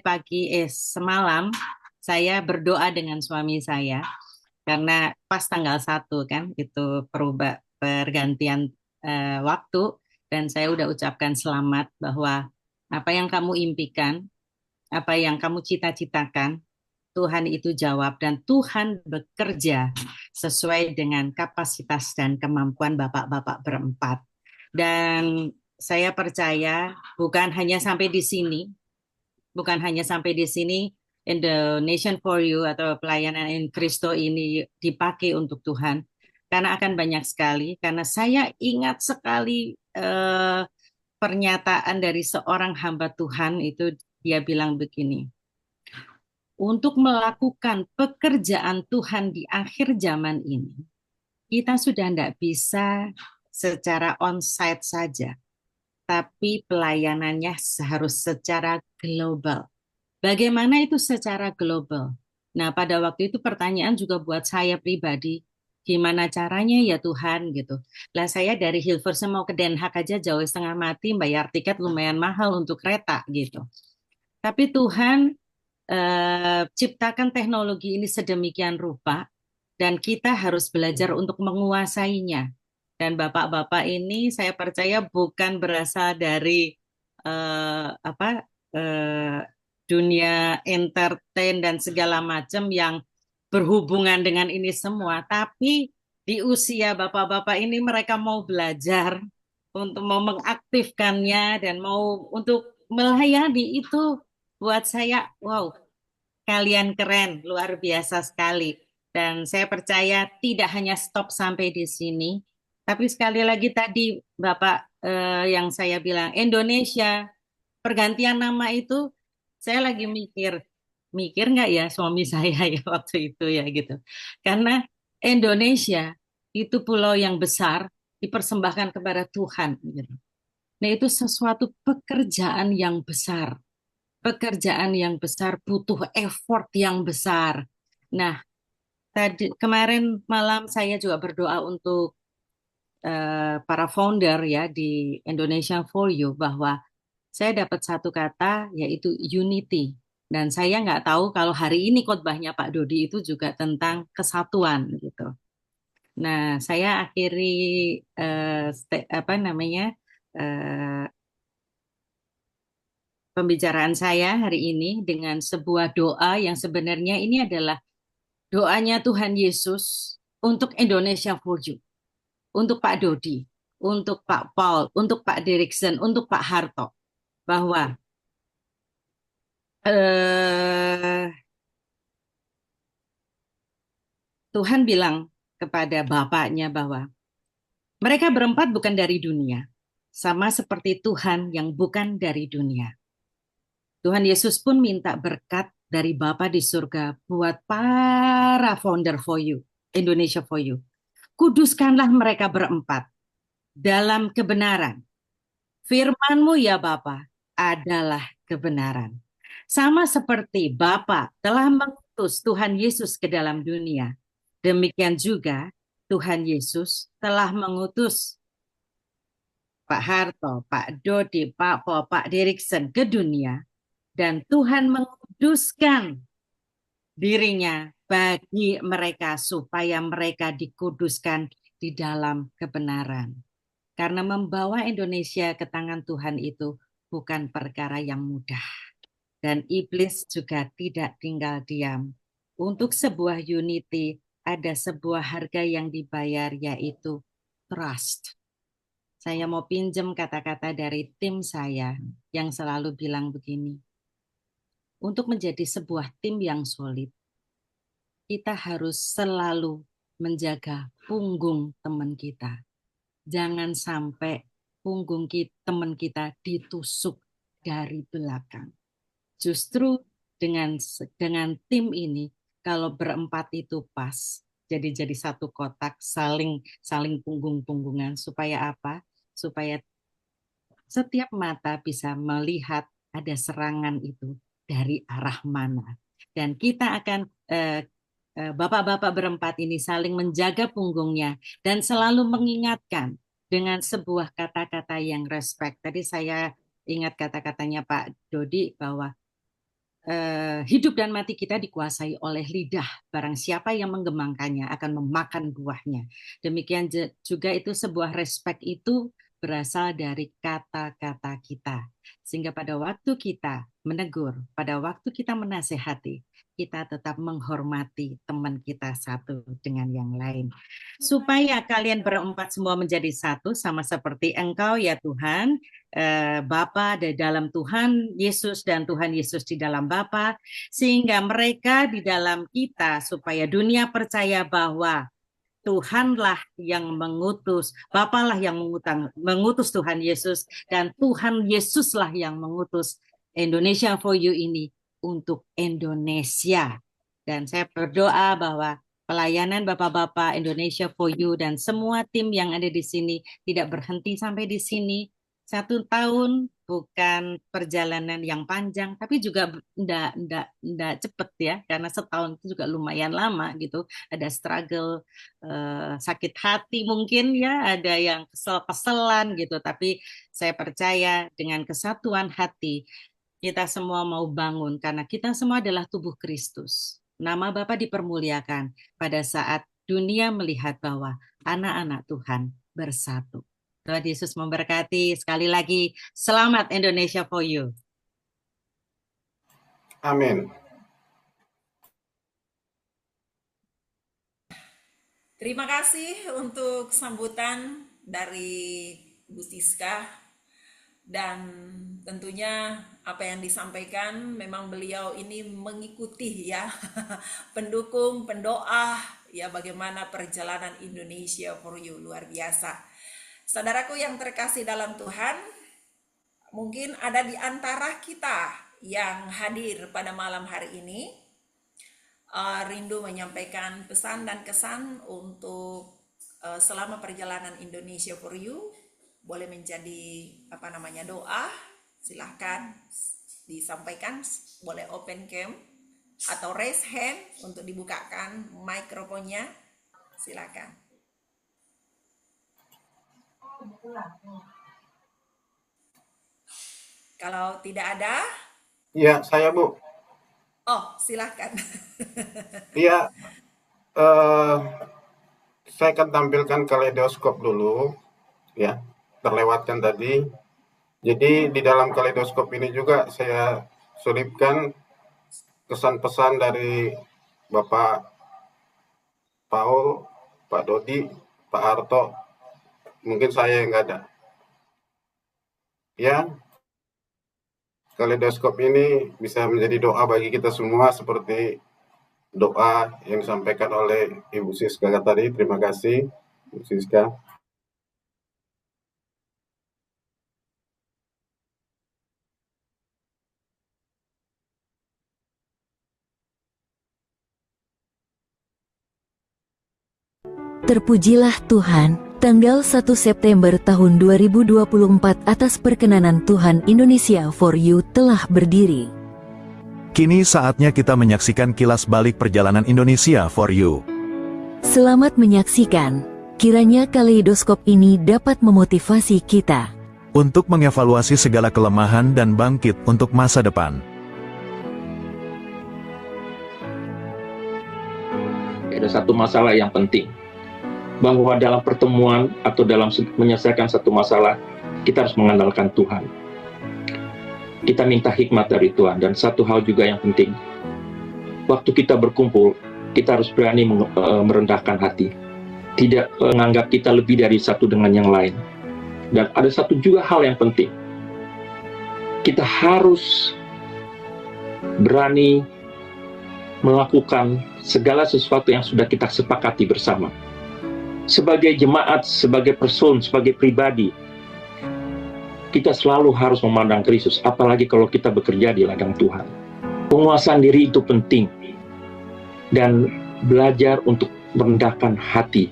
semalam saya berdoa dengan suami saya karena pas tanggal 1 kan itu pergantian waktu. Dan saya udah ucapkan selamat bahwa apa yang kamu impikan, apa yang kamu cita-citakan, Tuhan itu jawab dan Tuhan bekerja sesuai dengan kapasitas dan kemampuan bapak-bapak berempat. Dan saya percaya bukan hanya sampai di sini, Indonesian for You atau pelayanan in Kristo ini dipakai untuk Tuhan. Karena akan banyak sekali, karena saya ingat sekali pernyataan dari seorang hamba Tuhan itu Dia bilang begini, untuk melakukan pekerjaan Tuhan di akhir zaman ini, kita sudah tidak bisa secara on-site saja, tapi pelayanannya harus secara global. Bagaimana itu secara global? Nah, pada waktu itu pertanyaan juga buat saya pribadi, gimana caranya ya Tuhan gitu. Lah saya dari Hilversum mau ke Den Haag aja jauh setengah mati, bayar tiket lumayan mahal untuk kereta gitu. Tapi Tuhan ciptakan teknologi ini sedemikian rupa dan kita harus belajar untuk menguasainya. Dan bapak-bapak ini saya percaya bukan berasal dari dunia entertain dan segala macam yang berhubungan dengan ini semua, tapi di usia bapak-bapak ini mereka mau belajar untuk mau mengaktifkannya dan mau untuk melayani itu. Buat saya, wow, kalian keren, luar biasa sekali. Dan saya percaya tidak hanya stop sampai di sini, tapi sekali lagi tadi Bapak yang saya bilang, Indonesia, pergantian nama itu, saya lagi mikir nggak ya suami saya ya waktu itu ya gitu. Karena Indonesia itu pulau yang besar, dipersembahkan kepada Tuhan. Gitu. Nah itu sesuatu pekerjaan yang besar. Pekerjaan yang besar butuh effort yang besar. Nah, tadi kemarin malam saya juga berdoa untuk para founder ya di Indonesia for You bahwa saya dapat satu kata yaitu unity. Dan saya nggak tahu kalau hari ini khotbahnya Pak Dodi itu juga tentang kesatuan gitu. Nah, saya akhiri pembicaraan saya hari ini dengan sebuah doa yang sebenarnya ini adalah doanya Tuhan Yesus untuk Indonesia for You, untuk Pak Dodi, untuk Pak Paul, untuk Pak Diriksen, untuk Pak Harto, bahwa Tuhan bilang kepada bapaknya bahwa mereka berempat bukan dari dunia, sama seperti Tuhan yang bukan dari dunia. Tuhan Yesus pun minta berkat dari Bapa di surga buat para founder for you, Indonesia for you. Kuduskanlah mereka berempat dalam kebenaran. Firman-Mu ya Bapa adalah kebenaran. Sama seperti Bapa telah mengutus Tuhan Yesus ke dalam dunia, demikian juga Tuhan Yesus telah mengutus Pak Harto, Pak Dodi, Pak Po, Pak Diriksen ke dunia. Dan Tuhan menguduskan dirinya bagi mereka supaya mereka dikuduskan di dalam kebenaran. Karena membawa Indonesia ke tangan Tuhan itu bukan perkara yang mudah. Dan iblis juga tidak tinggal diam. Untuk sebuah unity ada sebuah harga yang dibayar yaitu trust. Saya mau pinjam kata-kata dari tim saya yang selalu bilang begini. Untuk menjadi sebuah tim yang solid, kita harus selalu menjaga punggung teman kita. Jangan sampai punggung teman kita ditusuk dari belakang. Justru dengan tim ini, kalau berempat itu pas, jadi satu kotak, saling punggung-punggungan. Supaya apa? Supaya setiap mata bisa melihat ada serangan itu dari arah mana. Dan kita akan, bapak-bapak berempat ini saling menjaga punggungnya dan selalu mengingatkan dengan sebuah kata-kata yang respect. Tadi saya ingat kata-katanya Pak Dodi bahwa hidup dan mati kita dikuasai oleh lidah. Barang siapa yang menggemangkannya akan memakan buahnya. Demikian juga itu sebuah respect itu berasal dari kata-kata kita. Sehingga pada waktu kita menegur, pada waktu kita menasehati, kita tetap menghormati teman kita satu dengan yang lain. Supaya kalian berempat semua menjadi satu, sama seperti Engkau ya Tuhan, Bapa di dalam Tuhan Yesus dan Tuhan Yesus di dalam Bapa, sehingga mereka di dalam kita, supaya dunia percaya bahwa Tuhanlah yang mengutus, Bapalah yang mengutus Tuhan Yesus, dan Tuhan Yesuslah yang mengutus Indonesia for You ini untuk Indonesia. Dan saya berdoa bahwa pelayanan Bapak-Bapak Indonesia for You dan semua tim yang ada di sini tidak berhenti sampai di sini. 1 tahun bukan perjalanan yang panjang, tapi juga enggak cepet ya, karena setahun itu juga lumayan lama gitu. Ada struggle, sakit hati mungkin ya, ada yang kesel-keselan gitu. Tapi saya percaya dengan kesatuan hati kita semua mau bangun, karena kita semua adalah tubuh Kristus. Nama Bapa dipermuliakan pada saat dunia melihat bahwa anak-anak Tuhan bersatu. Tuhan Yesus memberkati. Sekali lagi, selamat Indonesia for You. Amin. Terima kasih untuk sambutan dari Bu Siska, dan tentunya apa yang disampaikan memang beliau ini mengikuti ya pendukung, pendoa ya bagaimana perjalanan Indonesia for You, luar biasa. Saudaraku yang terkasih dalam Tuhan, mungkin ada di antara kita yang hadir pada malam hari ini rindu menyampaikan pesan dan kesan untuk selama perjalanan Indonesia for You. Boleh menjadi doa, silahkan disampaikan, boleh open cam atau raise hand untuk dibukakan mikrofonnya, silakan. Kalau tidak ada, Ya, saya Bu. oh silahkan. Iya, saya akan tampilkan kaleidoskop dulu, ya, terlewatkan tadi. Jadi di dalam kaleidoskop ini juga saya selipkan kesan-pesan dari Bapak Paul, Pak Dodi, Pak Harto. Mungkin saya yang nggak ada. Ya, kaleidoskop ini bisa menjadi doa bagi kita semua seperti doa yang disampaikan oleh Ibu Siska tadi. Terima kasih, Ibu Siska. Terpujilah Tuhan, tanggal 1 September tahun 2024 atas perkenanan Tuhan Indonesia for You telah berdiri. Kini saatnya kita menyaksikan kilas balik perjalanan Indonesia for You. Selamat menyaksikan, kiranya kaleidoskop ini dapat memotivasi kita Untuk mengevaluasi segala kelemahan dan bangkit untuk masa depan. Ada satu masalah yang penting, bahwa dalam pertemuan atau dalam menyelesaikan satu masalah, kita harus mengandalkan Tuhan. Kita minta hikmat dari Tuhan. Dan satu hal juga yang penting, waktu kita berkumpul, kita harus berani merendahkan hati, tidak menganggap kita lebih dari satu dengan yang lain. Dan ada satu juga hal yang penting, kita harus berani melakukan segala sesuatu yang sudah kita sepakati bersama. Sebagai jemaat, sebagai person, sebagai pribadi, kita selalu harus memandang Kristus, apalagi kalau kita bekerja di ladang Tuhan. Penguasaan diri itu penting, dan belajar untuk merendahkan hati.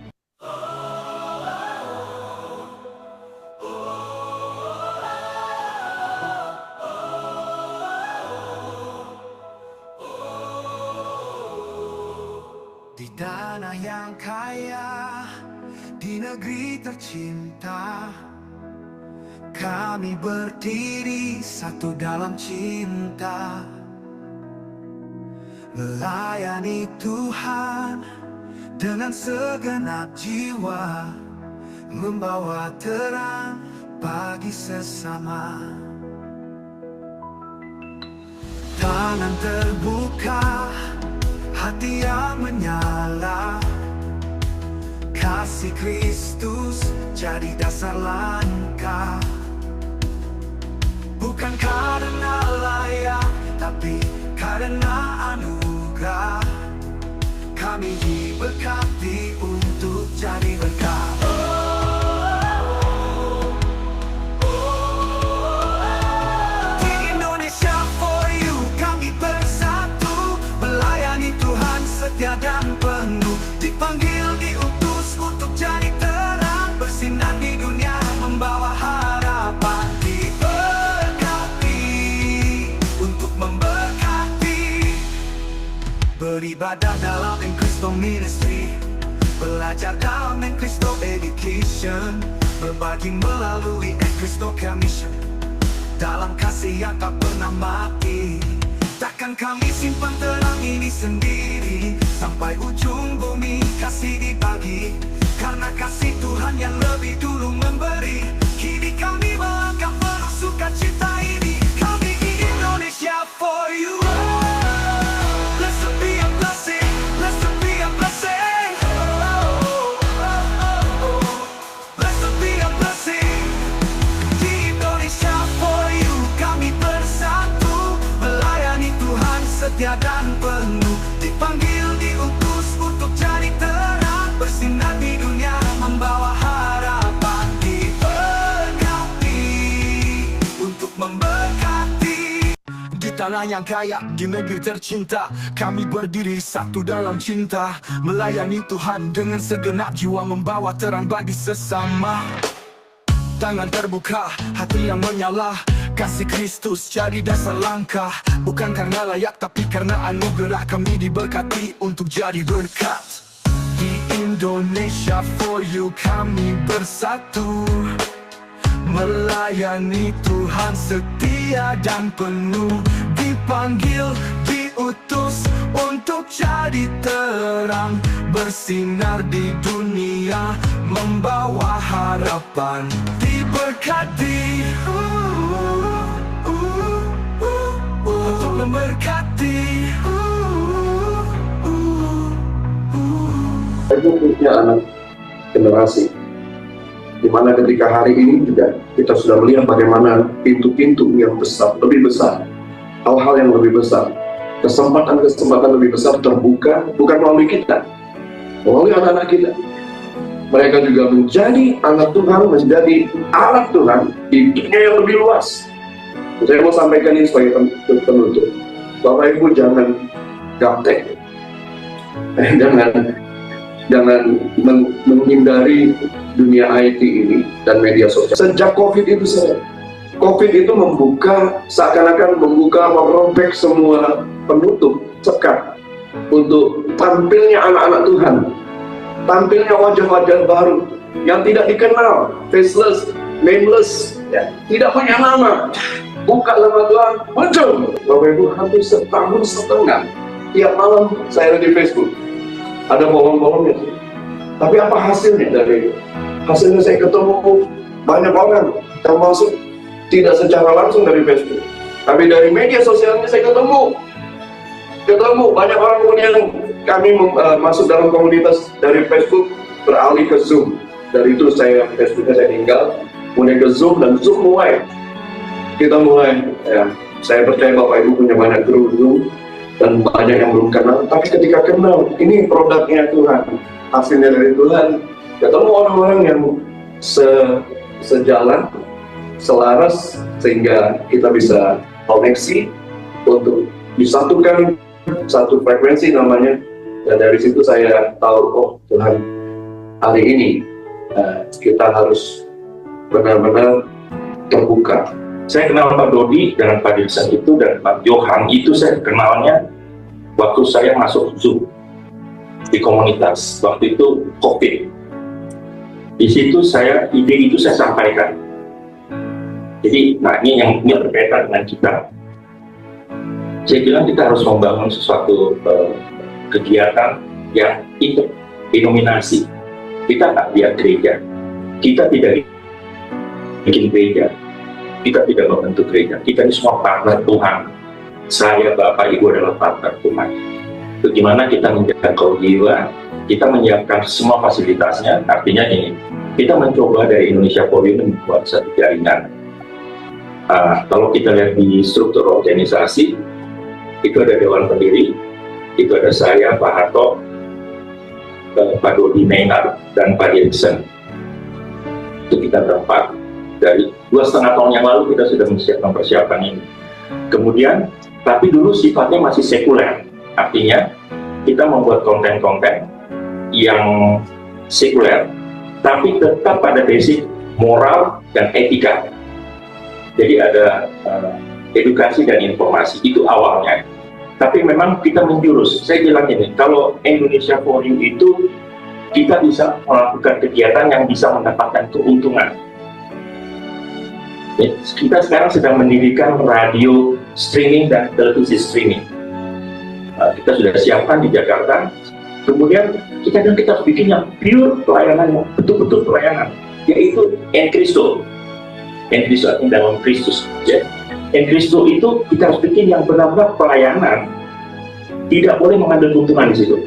Di tanah yang kaya, di negeri tercinta, kami berdiri satu dalam cinta, melayani Tuhan dengan segenap jiwa, membawa terang bagi sesama. Tangan terbuka, hati yang menyala, kasih Kristus jadi dasar langkah. Bukan karena layak, tapi karena anugerah, kami diberkati untuk jadi berkat. Di Indonesia ada dalam Encristo Ministry. Belajar dalam Encristo Education, berbagi melalui Encristo Commission. Dalam kasih yang tak pernah mati, takkan kami simpan terang ini sendiri. Sampai ujung bumi kasih dibagi, karena kasih Tuhan yang lebih dulu memberi. Kini kami melangkah penuh sukacita ini. Kami Indonesia for you. Blessed be a blessing, blessed be a blessing. Blessed be a blessing. Di Indonesia for you kami bersatu, melayani Tuhan setia dan penuh. Dipanggil, diutus untuk jadi terang, bersinar di dunia, membawa harapan. Diberkati untuk memberkati. Di tanah yang kaya, di negeri tercinta, kami berdiri satu dalam cinta, melayani Tuhan dengan segenap jiwa, membawa terang bagi sesama. Tangan terbuka, hati yang menyala, kasih Kristus jadi dasar langkah. Bukan karena layak tapi karena anugerah, kami diberkati untuk jadi berkat. Di Indonesia for you kami bersatu, melayani Tuhan setia dan penuh. Dipanggil, diutus untuk jadi terang, bersinar di dunia, membawa harapan. Diberkati untuk memberkati. Itu punya anak generasi, dimana ketika hari ini juga kita sudah melihat bagaimana pintu-pintu yang besar, lebih besar, hal-hal yang lebih besar, kesempatan-kesempatan lebih besar terbuka, bukan melalui kita, melalui anak-anak kita. Mereka juga menjadi anak Tuhan, menjadi alat Tuhan di dunia yang lebih luas. Saya mau sampaikan ini sebagai penutup. Bapak Ibu jangan gaptek, jangan menghindari dunia IT ini dan media sosial. Sejak COVID itu membuka, seakan-akan membuka, merobek semua penutup, sekat untuk tampilnya anak-anak Tuhan, tampilnya wajah-wajah baru yang tidak dikenal, faceless, nameless, ya, tidak punya nama. Buka nama Tuhan, muncul. Bapak Ibu, hampir setahun setengah tiap malam saya ada di Facebook, ada bolong-bolongnya. Tapi apa hasilnya dari itu? Hasilnya saya ketemu banyak orang, termasuk tidak secara langsung dari Facebook, tapi dari media sosialnya saya ketemu banyak orang. Kemudian kami masuk dalam komunitas dari Facebook, beralih ke Zoom. Dari itu Facebooknya saya tinggal, kemudian ke Zoom, dan Zoom kita mulai ya, saya percaya Bapak Ibu punya banyak grup Zoom dan banyak yang belum kenal, tapi ketika kenal, ini produknya Tuhan, hasilnya dari Tuhan, ketemu orang-orang yang sejalan, selaras, sehingga kita bisa koneksi untuk disatukan satu frekuensi namanya. Dan dari situ saya tahu, oh Tuhan, hari ini kita harus benar-benar terbuka. Saya kenal Pak Dodi dengan Pak Dilsan itu, dan Pak Johan itu saya kenalnya waktu saya masuk Zoom di komunitas. Waktu itu COVID. Di situ ide itu saya sampaikan. Jadi, nah ini berkaitan dengan kita. Saya bilang kita harus membangun sesuatu kegiatan yang denominasi. Kita tak lihat gereja. Kita tidak bikin gereja. Kita tidak membentuk gereja. Kita ini semua partner Tuhan. Saya, Bapak, Ibu adalah partner Tuhan. Bagaimana kita menjangkau jiwa, kita menyiapkan semua fasilitasnya. Artinya ini, kita mencoba dari Indonesia for You membuat satu jaringan. Kalau kita lihat di struktur organisasi, itu ada Dewan Pendiri, itu ada saya, Pak Harto, Pak Dodi Meinar, dan Pak Dilsan. Itu kita berempat. Dari 2,5 tahun yang lalu kita sudah mempersiapkan persiapan ini. Kemudian, tapi dulu sifatnya masih sekuler. Artinya, kita membuat konten-konten yang sekuler, tapi tetap pada basic moral dan etika. Jadi ada edukasi dan informasi, itu awalnya. Tapi memang kita menjurus. Saya bilang ini, kalau Indonesia for You itu kita bisa melakukan kegiatan yang bisa mendapatkan keuntungan. Ya, kita sekarang sedang mendirikan radio streaming dan televisi streaming. Kita sudah siapkan di Jakarta. Kemudian kita harus bikin yang pure pelayanan, yang betul-betul pelayanan, yaitu En Cristo artinya dalam Kristus. Ya. En Cristo itu kita harus bikin yang benar-benar pelayanan, tidak boleh mengambil keuntungan di situ.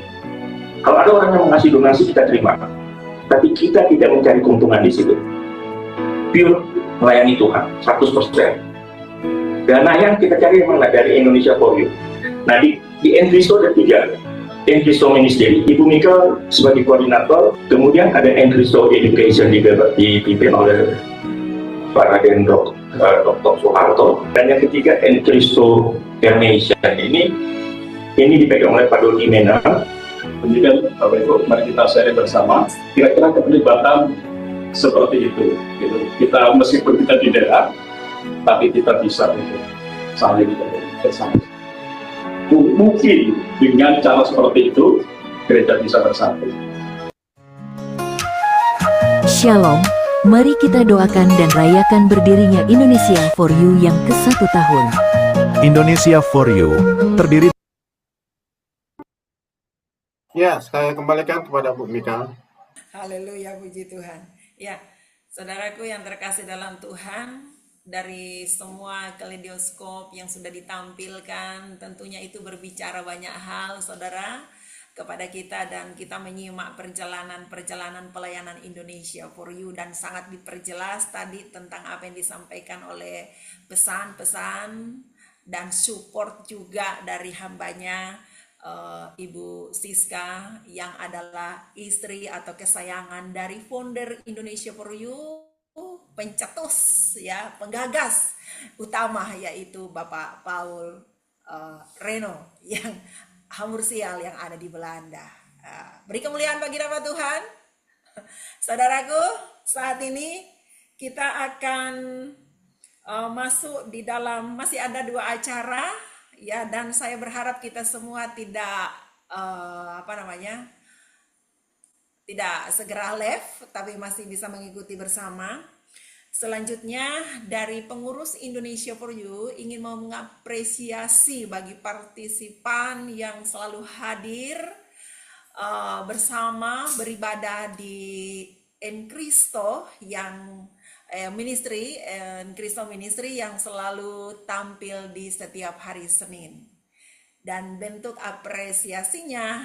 Kalau ada orang yang mengasih donasi, kita terima, tapi kita tidak mencari keuntungan di situ. Pure melayani Tuhan 100%. Dana yang kita cari mana? Dari Indonesia for You. Nah, di En Cristo ada 3. En Cristo Ministry, Ibu Mika sebagai koordinator, kemudian ada En Cristo Education dipimpin oleh Pak Raden Dr. Soeharto, dan yang ketiga En Cristo Carnation. Ini dipegang oleh Pak Dodi Mena. Kemudian Bapak Ibu, mari kita share bersama kira-kira keterlibatan seperti itu. Gitu. Kita meskipun kita di daerah, tapi kita bisa untuk saling bersama. Mungkin dengan cara seperti itu gereja bisa bersatu. Shalom, mari kita doakan dan rayakan berdirinya Indonesia for You yang ke-1 tahun. Indonesia for You terdiri. Ya, saya kembalikan kepada Bu Mika. Haleluya, puji Tuhan. Ya, saudaraku yang terkasih dalam Tuhan, dari semua kaleidoskop yang sudah ditampilkan, tentunya itu berbicara banyak hal, saudara, kepada kita, dan kita menyimak perjalanan pelayanan Indonesia for You, dan sangat diperjelas tadi tentang apa yang disampaikan oleh pesan-pesan dan support juga dari hambanya, Ibu Siska, yang adalah istri atau kesayangan dari founder Indonesia for You, pencetus ya, penggagas utama, yaitu Bapak Paul Reno yang Hamursial yang ada di Belanda. Beri kemuliaan bagi nama Tuhan. Saudaraku, saat ini kita akan masuk di dalam, masih ada 2 acara ya, dan saya berharap kita semua tidak tidak segera live, tapi masih bisa mengikuti bersama. Selanjutnya dari pengurus Indonesia for You ingin mengapresiasi bagi partisipan yang selalu hadir bersama beribadah di En Cristo yang ministry, En Cristo Ministry yang selalu tampil di setiap hari Senin. Dan bentuk apresiasinya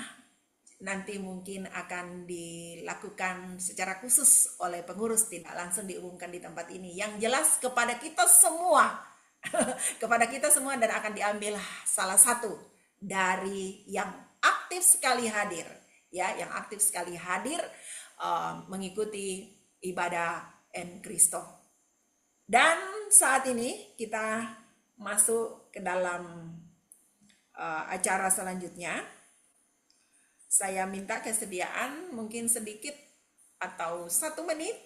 nanti mungkin akan dilakukan secara khusus oleh pengurus, tidak langsung diumumkan di tempat ini. Yang jelas kepada kita semua, kepada kita semua, dan akan diambil salah satu dari yang aktif sekali hadir, ya, yang aktif sekali hadir mengikuti ibadah En Cristo. Dan saat ini kita masuk ke dalam acara selanjutnya. Saya minta kesediaan mungkin sedikit atau 1 menit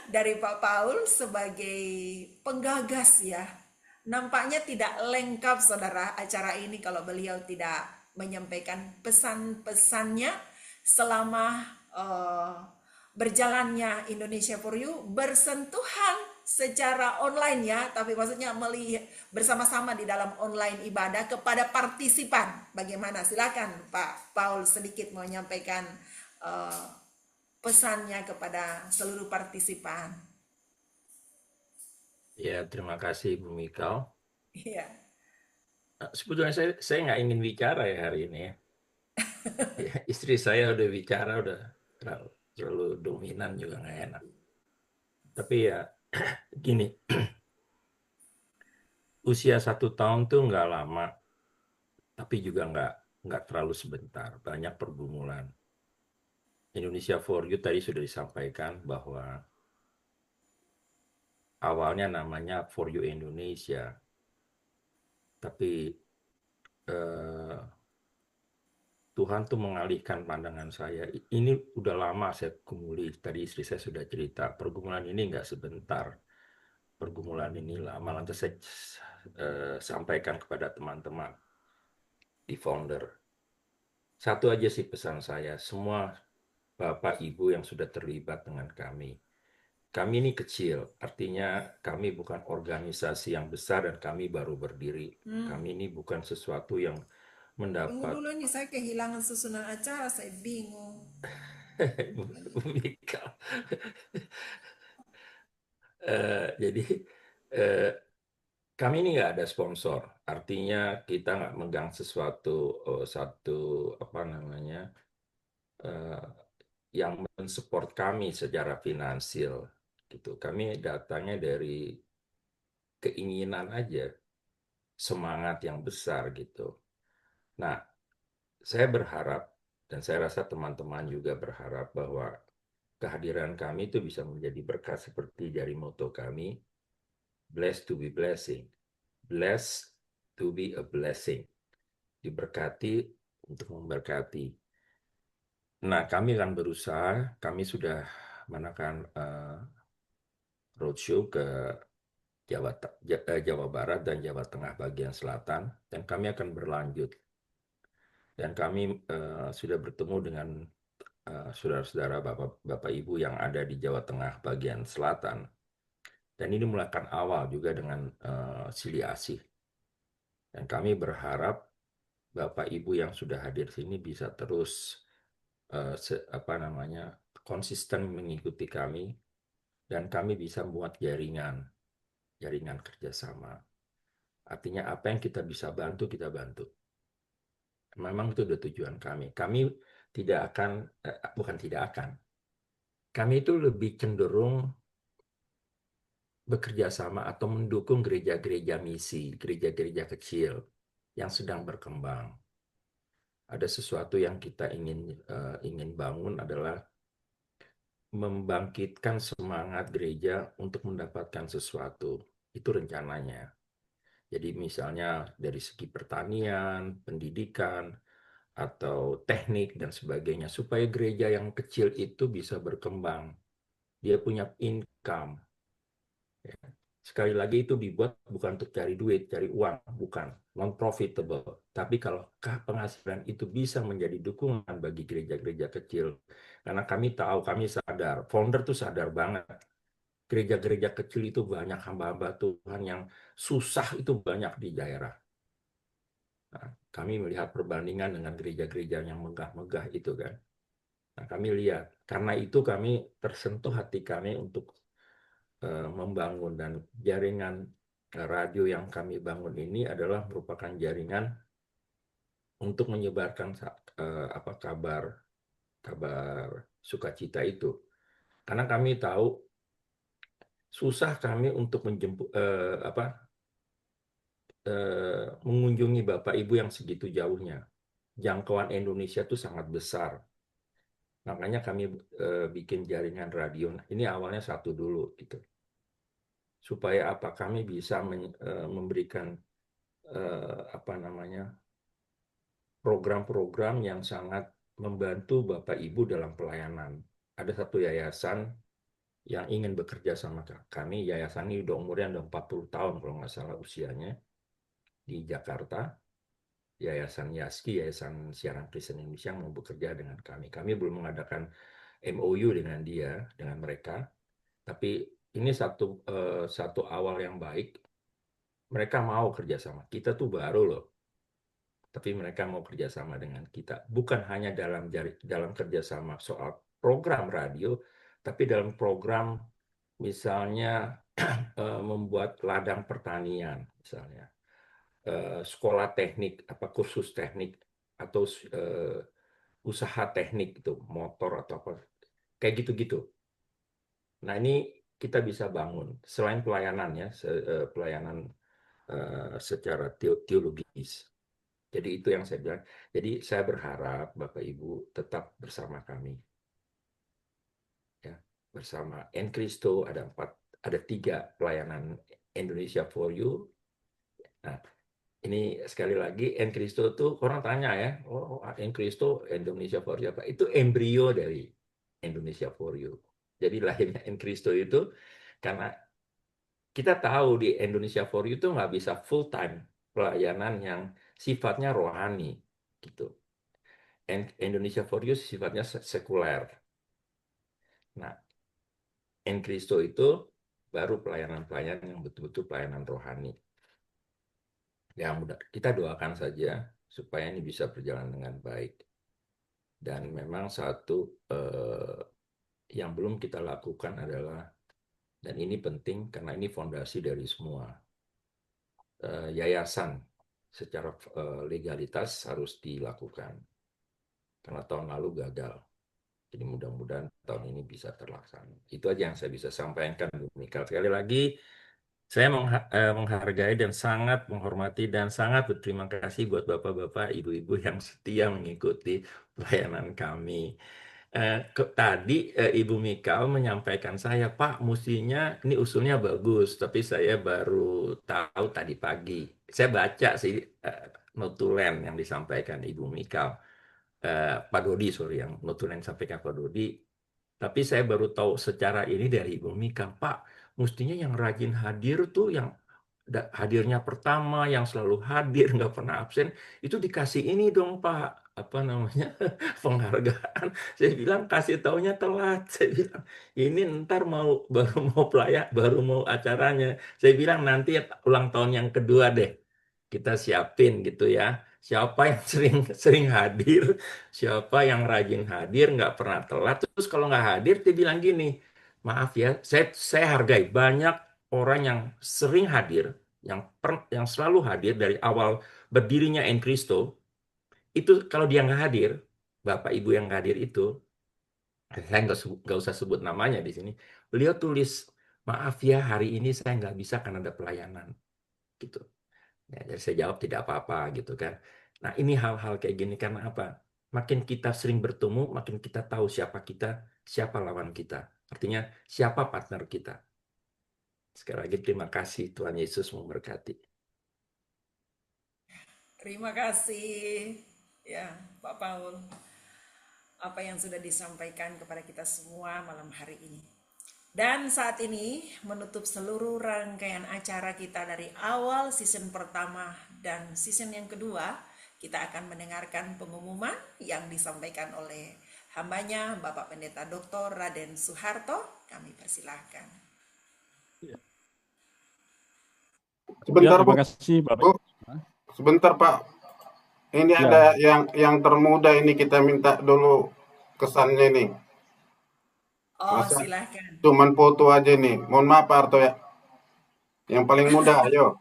dari Pak Paul sebagai penggagas ya. Nampaknya tidak lengkap, saudara, acara ini kalau beliau tidak menyampaikan pesan-pesannya selama berjalannya Indonesia for You, bersentuhan secara online ya, tapi maksudnya melihat bersama-sama di dalam online ibadah kepada partisipan. Bagaimana? Silakan Pak Paul sedikit mau menyampaikan pesannya kepada seluruh partisipan. Ya, terima kasih Bu Mikal. Iya. Sebetulnya saya nggak ingin bicara ya hari ini ya. Ya, istri saya udah bicara, udah terlalu dominan, juga nggak enak. Tapi ya gini, usia 1 tahun tuh nggak lama, tapi juga nggak terlalu sebentar. Banyak pergumulan. Indonesia for You tadi sudah disampaikan bahwa awalnya namanya For You Indonesia, tapi Tuhan tuh mengalihkan pandangan saya. Ini udah lama saya gumuli. Tadi istri saya sudah cerita, pergumulan ini nggak sebentar. Pergumulan ini lama. Lantas saya sampaikan kepada teman-teman. di founder. Satu aja sih pesan saya, semua Bapak Ibu yang sudah terlibat dengan kami. Kami ini kecil, artinya kami bukan organisasi yang besar dan kami baru berdiri. Kami ini bukan sesuatu yang Tunggu mendapat dulu nih, saya kehilangan susunan acara, saya bingung. Bu Mika. Jadi kami ini nggak ada sponsor, artinya kita nggak megang sesuatu apa namanya yang mensupport kami secara finansial gitu. Kami datangnya dari keinginan aja, semangat yang besar gitu. Nah, saya berharap dan saya rasa teman-teman juga berharap bahwa kehadiran kami itu bisa menjadi berkat seperti dari moto kami, blessed to be blessing, blessed to be a blessing, diberkati untuk memberkati. Nah, kami akan berusaha, kami sudah melakukan roadshow ke Jawa Barat dan Jawa Tengah bagian selatan, dan kami akan berlanjut. Dan kami sudah bertemu dengan saudara-saudara Bapak Ibu yang ada di Jawa Tengah bagian selatan. Dan ini melakukan awal juga dengan Sili Asih. Dan kami berharap Bapak Ibu yang sudah hadir sini bisa terus konsisten mengikuti kami, dan kami bisa membuat jaringan kerjasama. Artinya apa yang kita bisa bantu, kita bantu. Memang itu udah tujuan kami. Kami tidak akan, bukan tidak akan, kami itu lebih cenderung bekerja sama atau mendukung gereja-gereja misi, gereja-gereja kecil yang sedang berkembang. Ada sesuatu yang kita ingin bangun adalah membangkitkan semangat gereja untuk mendapatkan sesuatu. Itu rencananya. Jadi misalnya dari segi pertanian, pendidikan, atau teknik dan sebagainya, supaya gereja yang kecil itu bisa berkembang. Dia punya income. Ya. Sekali lagi itu dibuat bukan untuk cari duit, cari uang, bukan, non-profitable. Tapi kalau penghasilan itu bisa menjadi dukungan bagi gereja-gereja kecil, karena kami tahu, kami sadar, founder tuh sadar banget, gereja-gereja kecil itu banyak hamba-hamba Tuhan yang susah itu banyak di daerah. Nah, kami melihat perbandingan dengan gereja-gereja yang megah-megah itu kan. Nah, kami lihat, karena itu kami tersentuh hati kami untuk membangun, dan jaringan radio yang kami bangun ini adalah merupakan jaringan untuk menyebarkan kabar sukacita itu. Karena kami tahu susah kami untuk mengunjungi Bapak Ibu yang segitu jauhnya. Jangkauan Indonesia itu sangat besar. Makanya kami bikin jaringan radio. Ini awalnya satu dulu gitu. Supaya apa? Kami bisa memberikan program-program yang sangat membantu Bapak Ibu dalam pelayanan. Ada satu yayasan yang ingin bekerja sama kami. Yayasan ini udah umurnya 40 tahun kalau nggak salah usianya, di Jakarta. Yayasan YASKI, Yayasan Siaran Kristen Indonesia, yang mau bekerja dengan kami. Kami belum mengadakan MOU dengan mereka, tapi ini satu awal yang baik. Mereka mau kerjasama. Kita tuh baru loh, tapi mereka mau kerjasama dengan kita. Bukan hanya dalam kerjasama soal program radio, tapi dalam program misalnya membuat ladang pertanian, misalnya sekolah teknik, kursus teknik, atau usaha teknik itu, motor atau apa, kayak gitu-gitu. Nah, ini kita bisa bangun selain pelayanan ya, pelayanan secara teologis. Jadi itu yang saya bilang. Jadi saya berharap Bapak Ibu tetap bersama kami. Ya, bersama Encristo ada 3 pelayanan Indonesia for You. Nah, ini sekali lagi Encristo tuh orang tanya ya, Encristo Indonesia for You apa? Itu embrio dari Indonesia for You. Jadi lahirnya Encristo itu karena kita tahu di Indonesia for You itu nggak bisa full time pelayanan yang sifatnya rohani gitu. Indonesia for You sifatnya sekuler. Nah, En Cristo itu baru pelayanan-pelayanan yang betul-betul pelayanan rohani. Ya, mudah kita doakan saja supaya ini bisa berjalan dengan baik. Dan memang satu yang belum kita lakukan adalah, dan ini penting karena ini fondasi dari semua, yayasan secara legalitas harus dilakukan. Karena tahun lalu gagal. Jadi mudah-mudahan tahun ini bisa terlaksana. Itu aja yang saya bisa sampaikan, Bu Mikal. Sekali lagi, saya menghargai dan sangat menghormati dan sangat berterima kasih buat bapak-bapak, ibu-ibu yang setia mengikuti pelayanan kami. Tadi Ibu Mikal menyampaikan saya, Pak, mestinya ini usulnya bagus, tapi saya baru tahu tadi pagi. Saya baca sih notulen yang disampaikan Ibu Mikal. Pak Dodi, yang notulen sampaikan Pak Dodi. Tapi saya baru tahu secara ini dari Ibu Mikal, Pak, mestinya yang rajin hadir tuh, yang hadirnya pertama, yang selalu hadir, nggak pernah absen, itu dikasih ini dong, Pak, apa namanya, penghargaan. Saya bilang kasih taunya telat. Saya bilang ini ntar baru mau acaranya. Saya bilang nanti ulang tahun yang kedua deh kita siapin gitu ya. Siapa yang sering hadir, siapa yang rajin hadir, nggak pernah telat. Terus kalau nggak hadir, dia bilang gini, maaf ya, saya hargai banyak orang yang sering hadir, yang selalu hadir dari awal berdirinya En Cristo. Itu kalau dia nggak hadir, Bapak Ibu yang nggak hadir itu, saya nggak usah sebut namanya di sini. Beliau tulis, maaf ya hari ini saya nggak bisa karena ada pelayanan, gitu. Ya, jadi saya jawab tidak apa-apa gitu kan. Nah ini hal-hal kayak gini karena apa? Makin kita sering bertemu, makin kita tahu siapa kita, siapa lawan kita. Artinya siapa partner kita. Sekali lagi terima kasih, Tuhan Yesus memberkati. Terima kasih ya Pak Paul, apa yang sudah disampaikan kepada kita semua malam hari ini. Dan saat ini menutup seluruh rangkaian acara kita dari awal season pertama dan season yang kedua, kita akan mendengarkan pengumuman yang disampaikan oleh hambanya Bapak Pendeta Dr. Raden Soeharto. Kami persilahkan. Sebentar, terima kasih, Bapak. Bu. Sebentar, Pak. Ini ada yang termuda ini, kita minta dulu kesannya nih. Oh, Masa silahkan. cuman foto aja nih. Mohon maaf Pak Arto ya. Yang paling muda, ayo.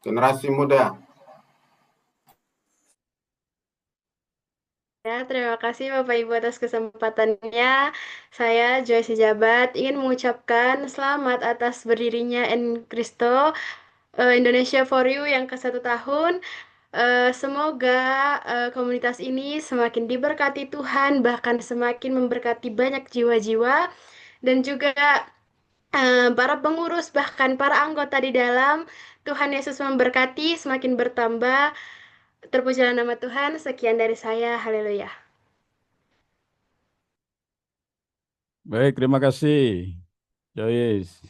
Generasi muda. Ya, terima kasih Bapak Ibu atas kesempatannya. Saya Joyce Jabat ingin mengucapkan selamat atas berdirinya En Cristo Indonesia for You yang ke-1 tahun. Semoga komunitas ini semakin diberkati Tuhan, bahkan semakin memberkati banyak jiwa-jiwa, dan juga para pengurus, bahkan para anggota di dalam. Tuhan Yesus memberkati, semakin bertambah. Terpujilah nama Tuhan. Sekian dari saya. Haleluya. Baik, terima kasih Joyce.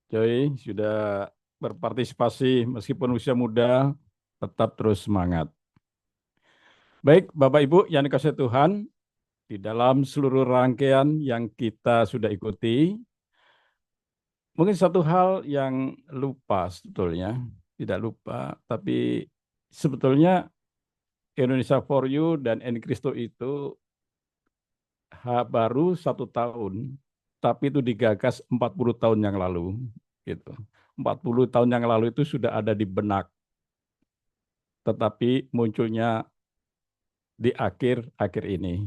Joy sudah berpartisipasi meskipun usia muda, tetap terus semangat. Baik, Bapak Ibu yang dikasihi Tuhan, di dalam seluruh rangkaian yang kita sudah ikuti, mungkin satu hal yang lupa sebetulnya, tidak lupa, tapi sebetulnya Indonesia for You dan En Cristo itu baru 1 tahun, tapi itu digagas 40 tahun yang lalu. Gitu. 40 tahun yang lalu itu sudah ada di benak, tetapi munculnya di akhir ini.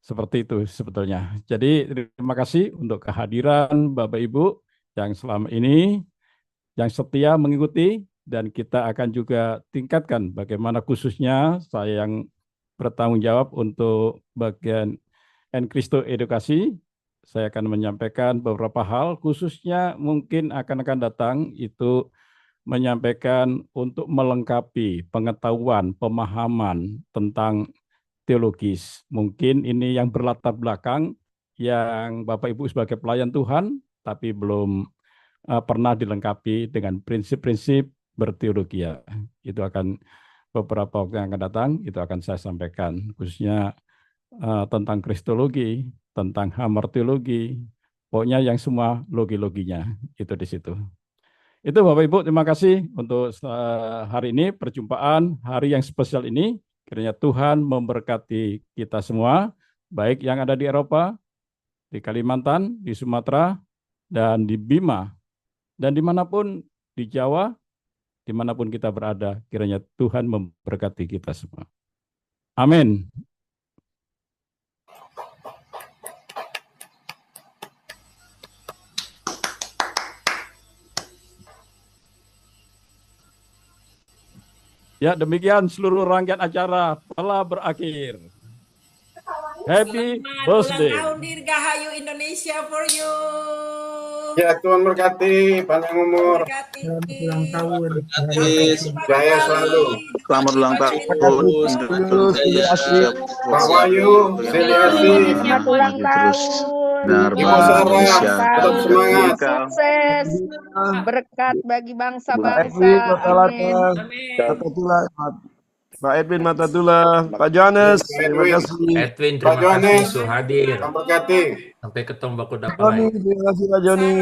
Seperti itu sebetulnya. Jadi terima kasih untuk kehadiran Bapak Ibu yang selama ini, yang setia mengikuti, dan kita akan juga tingkatkan bagaimana khususnya saya yang bertanggung jawab untuk bagian En Cristo Edukasi. Saya akan menyampaikan beberapa hal, khususnya mungkin akan datang itu menyampaikan untuk melengkapi pengetahuan, pemahaman tentang teologis. Mungkin ini yang berlatar belakang, yang Bapak Ibu sebagai pelayan Tuhan, tapi belum pernah dilengkapi dengan prinsip-prinsip berteologi ya. Itu akan beberapa waktu yang akan datang, itu akan saya sampaikan, khususnya tentang kristologi, tentang hamartiologi, pokoknya yang semua logi-loginya itu di situ. Itu Bapak Ibu, terima kasih untuk hari ini, perjumpaan hari yang spesial ini. Kiranya Tuhan memberkati kita semua, baik yang ada di Eropa, di Kalimantan, di Sumatera, dan di Bima, dan dimanapun di Jawa, dimanapun kita berada, kiranya Tuhan memberkati kita semua. Amin. Ya, demikian seluruh rangkaian acara telah berakhir. Happy birthday. Ulang tahun Dirgahayu Indonesia for you. Ya, Tuhan berkati, panjang umur. Ulang tahun. Jaya selalu. Selamat ulang tahun. Pak Wahyu, Siliasi. Selamat ulang tahun. Ibu Sarah, tetap semangat. Sukses. Berkat bagi bangsa-bangsa. Pak Edwin Matatula, Pak Johannes, terima kasih. Edwin, Pak terima kasih Johannes, sudah hadir. Tuhan berkati. Sampai ketemu baku dapat Joni, lain. terima kasih Pak Joni.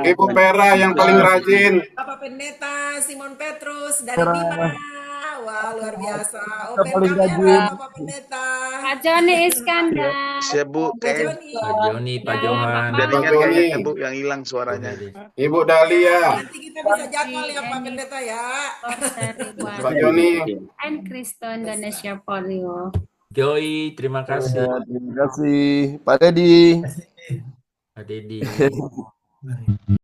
Ibu Pera yang paling rajin. Bapak Pendeta Simon Petrus dari Pera. Bima. Wah, luar biasa. Kita Open paling kamera rajin. Bapak Pendeta. Pak Joni Iskandar. Siap Bu, Pak Joni. Pak Joni, Pak Johan. udah Pak dengar Joni. kayaknya Bu yang hilang suaranya. Ibu Dahlia, Nanti kita bisa jadwal ya Pak Pendeta ya. Pak Joni. And Kristo Indonesia for you. Joy, terima kasih. Ya, terima kasih. Pak Dedi. Pak Dedi.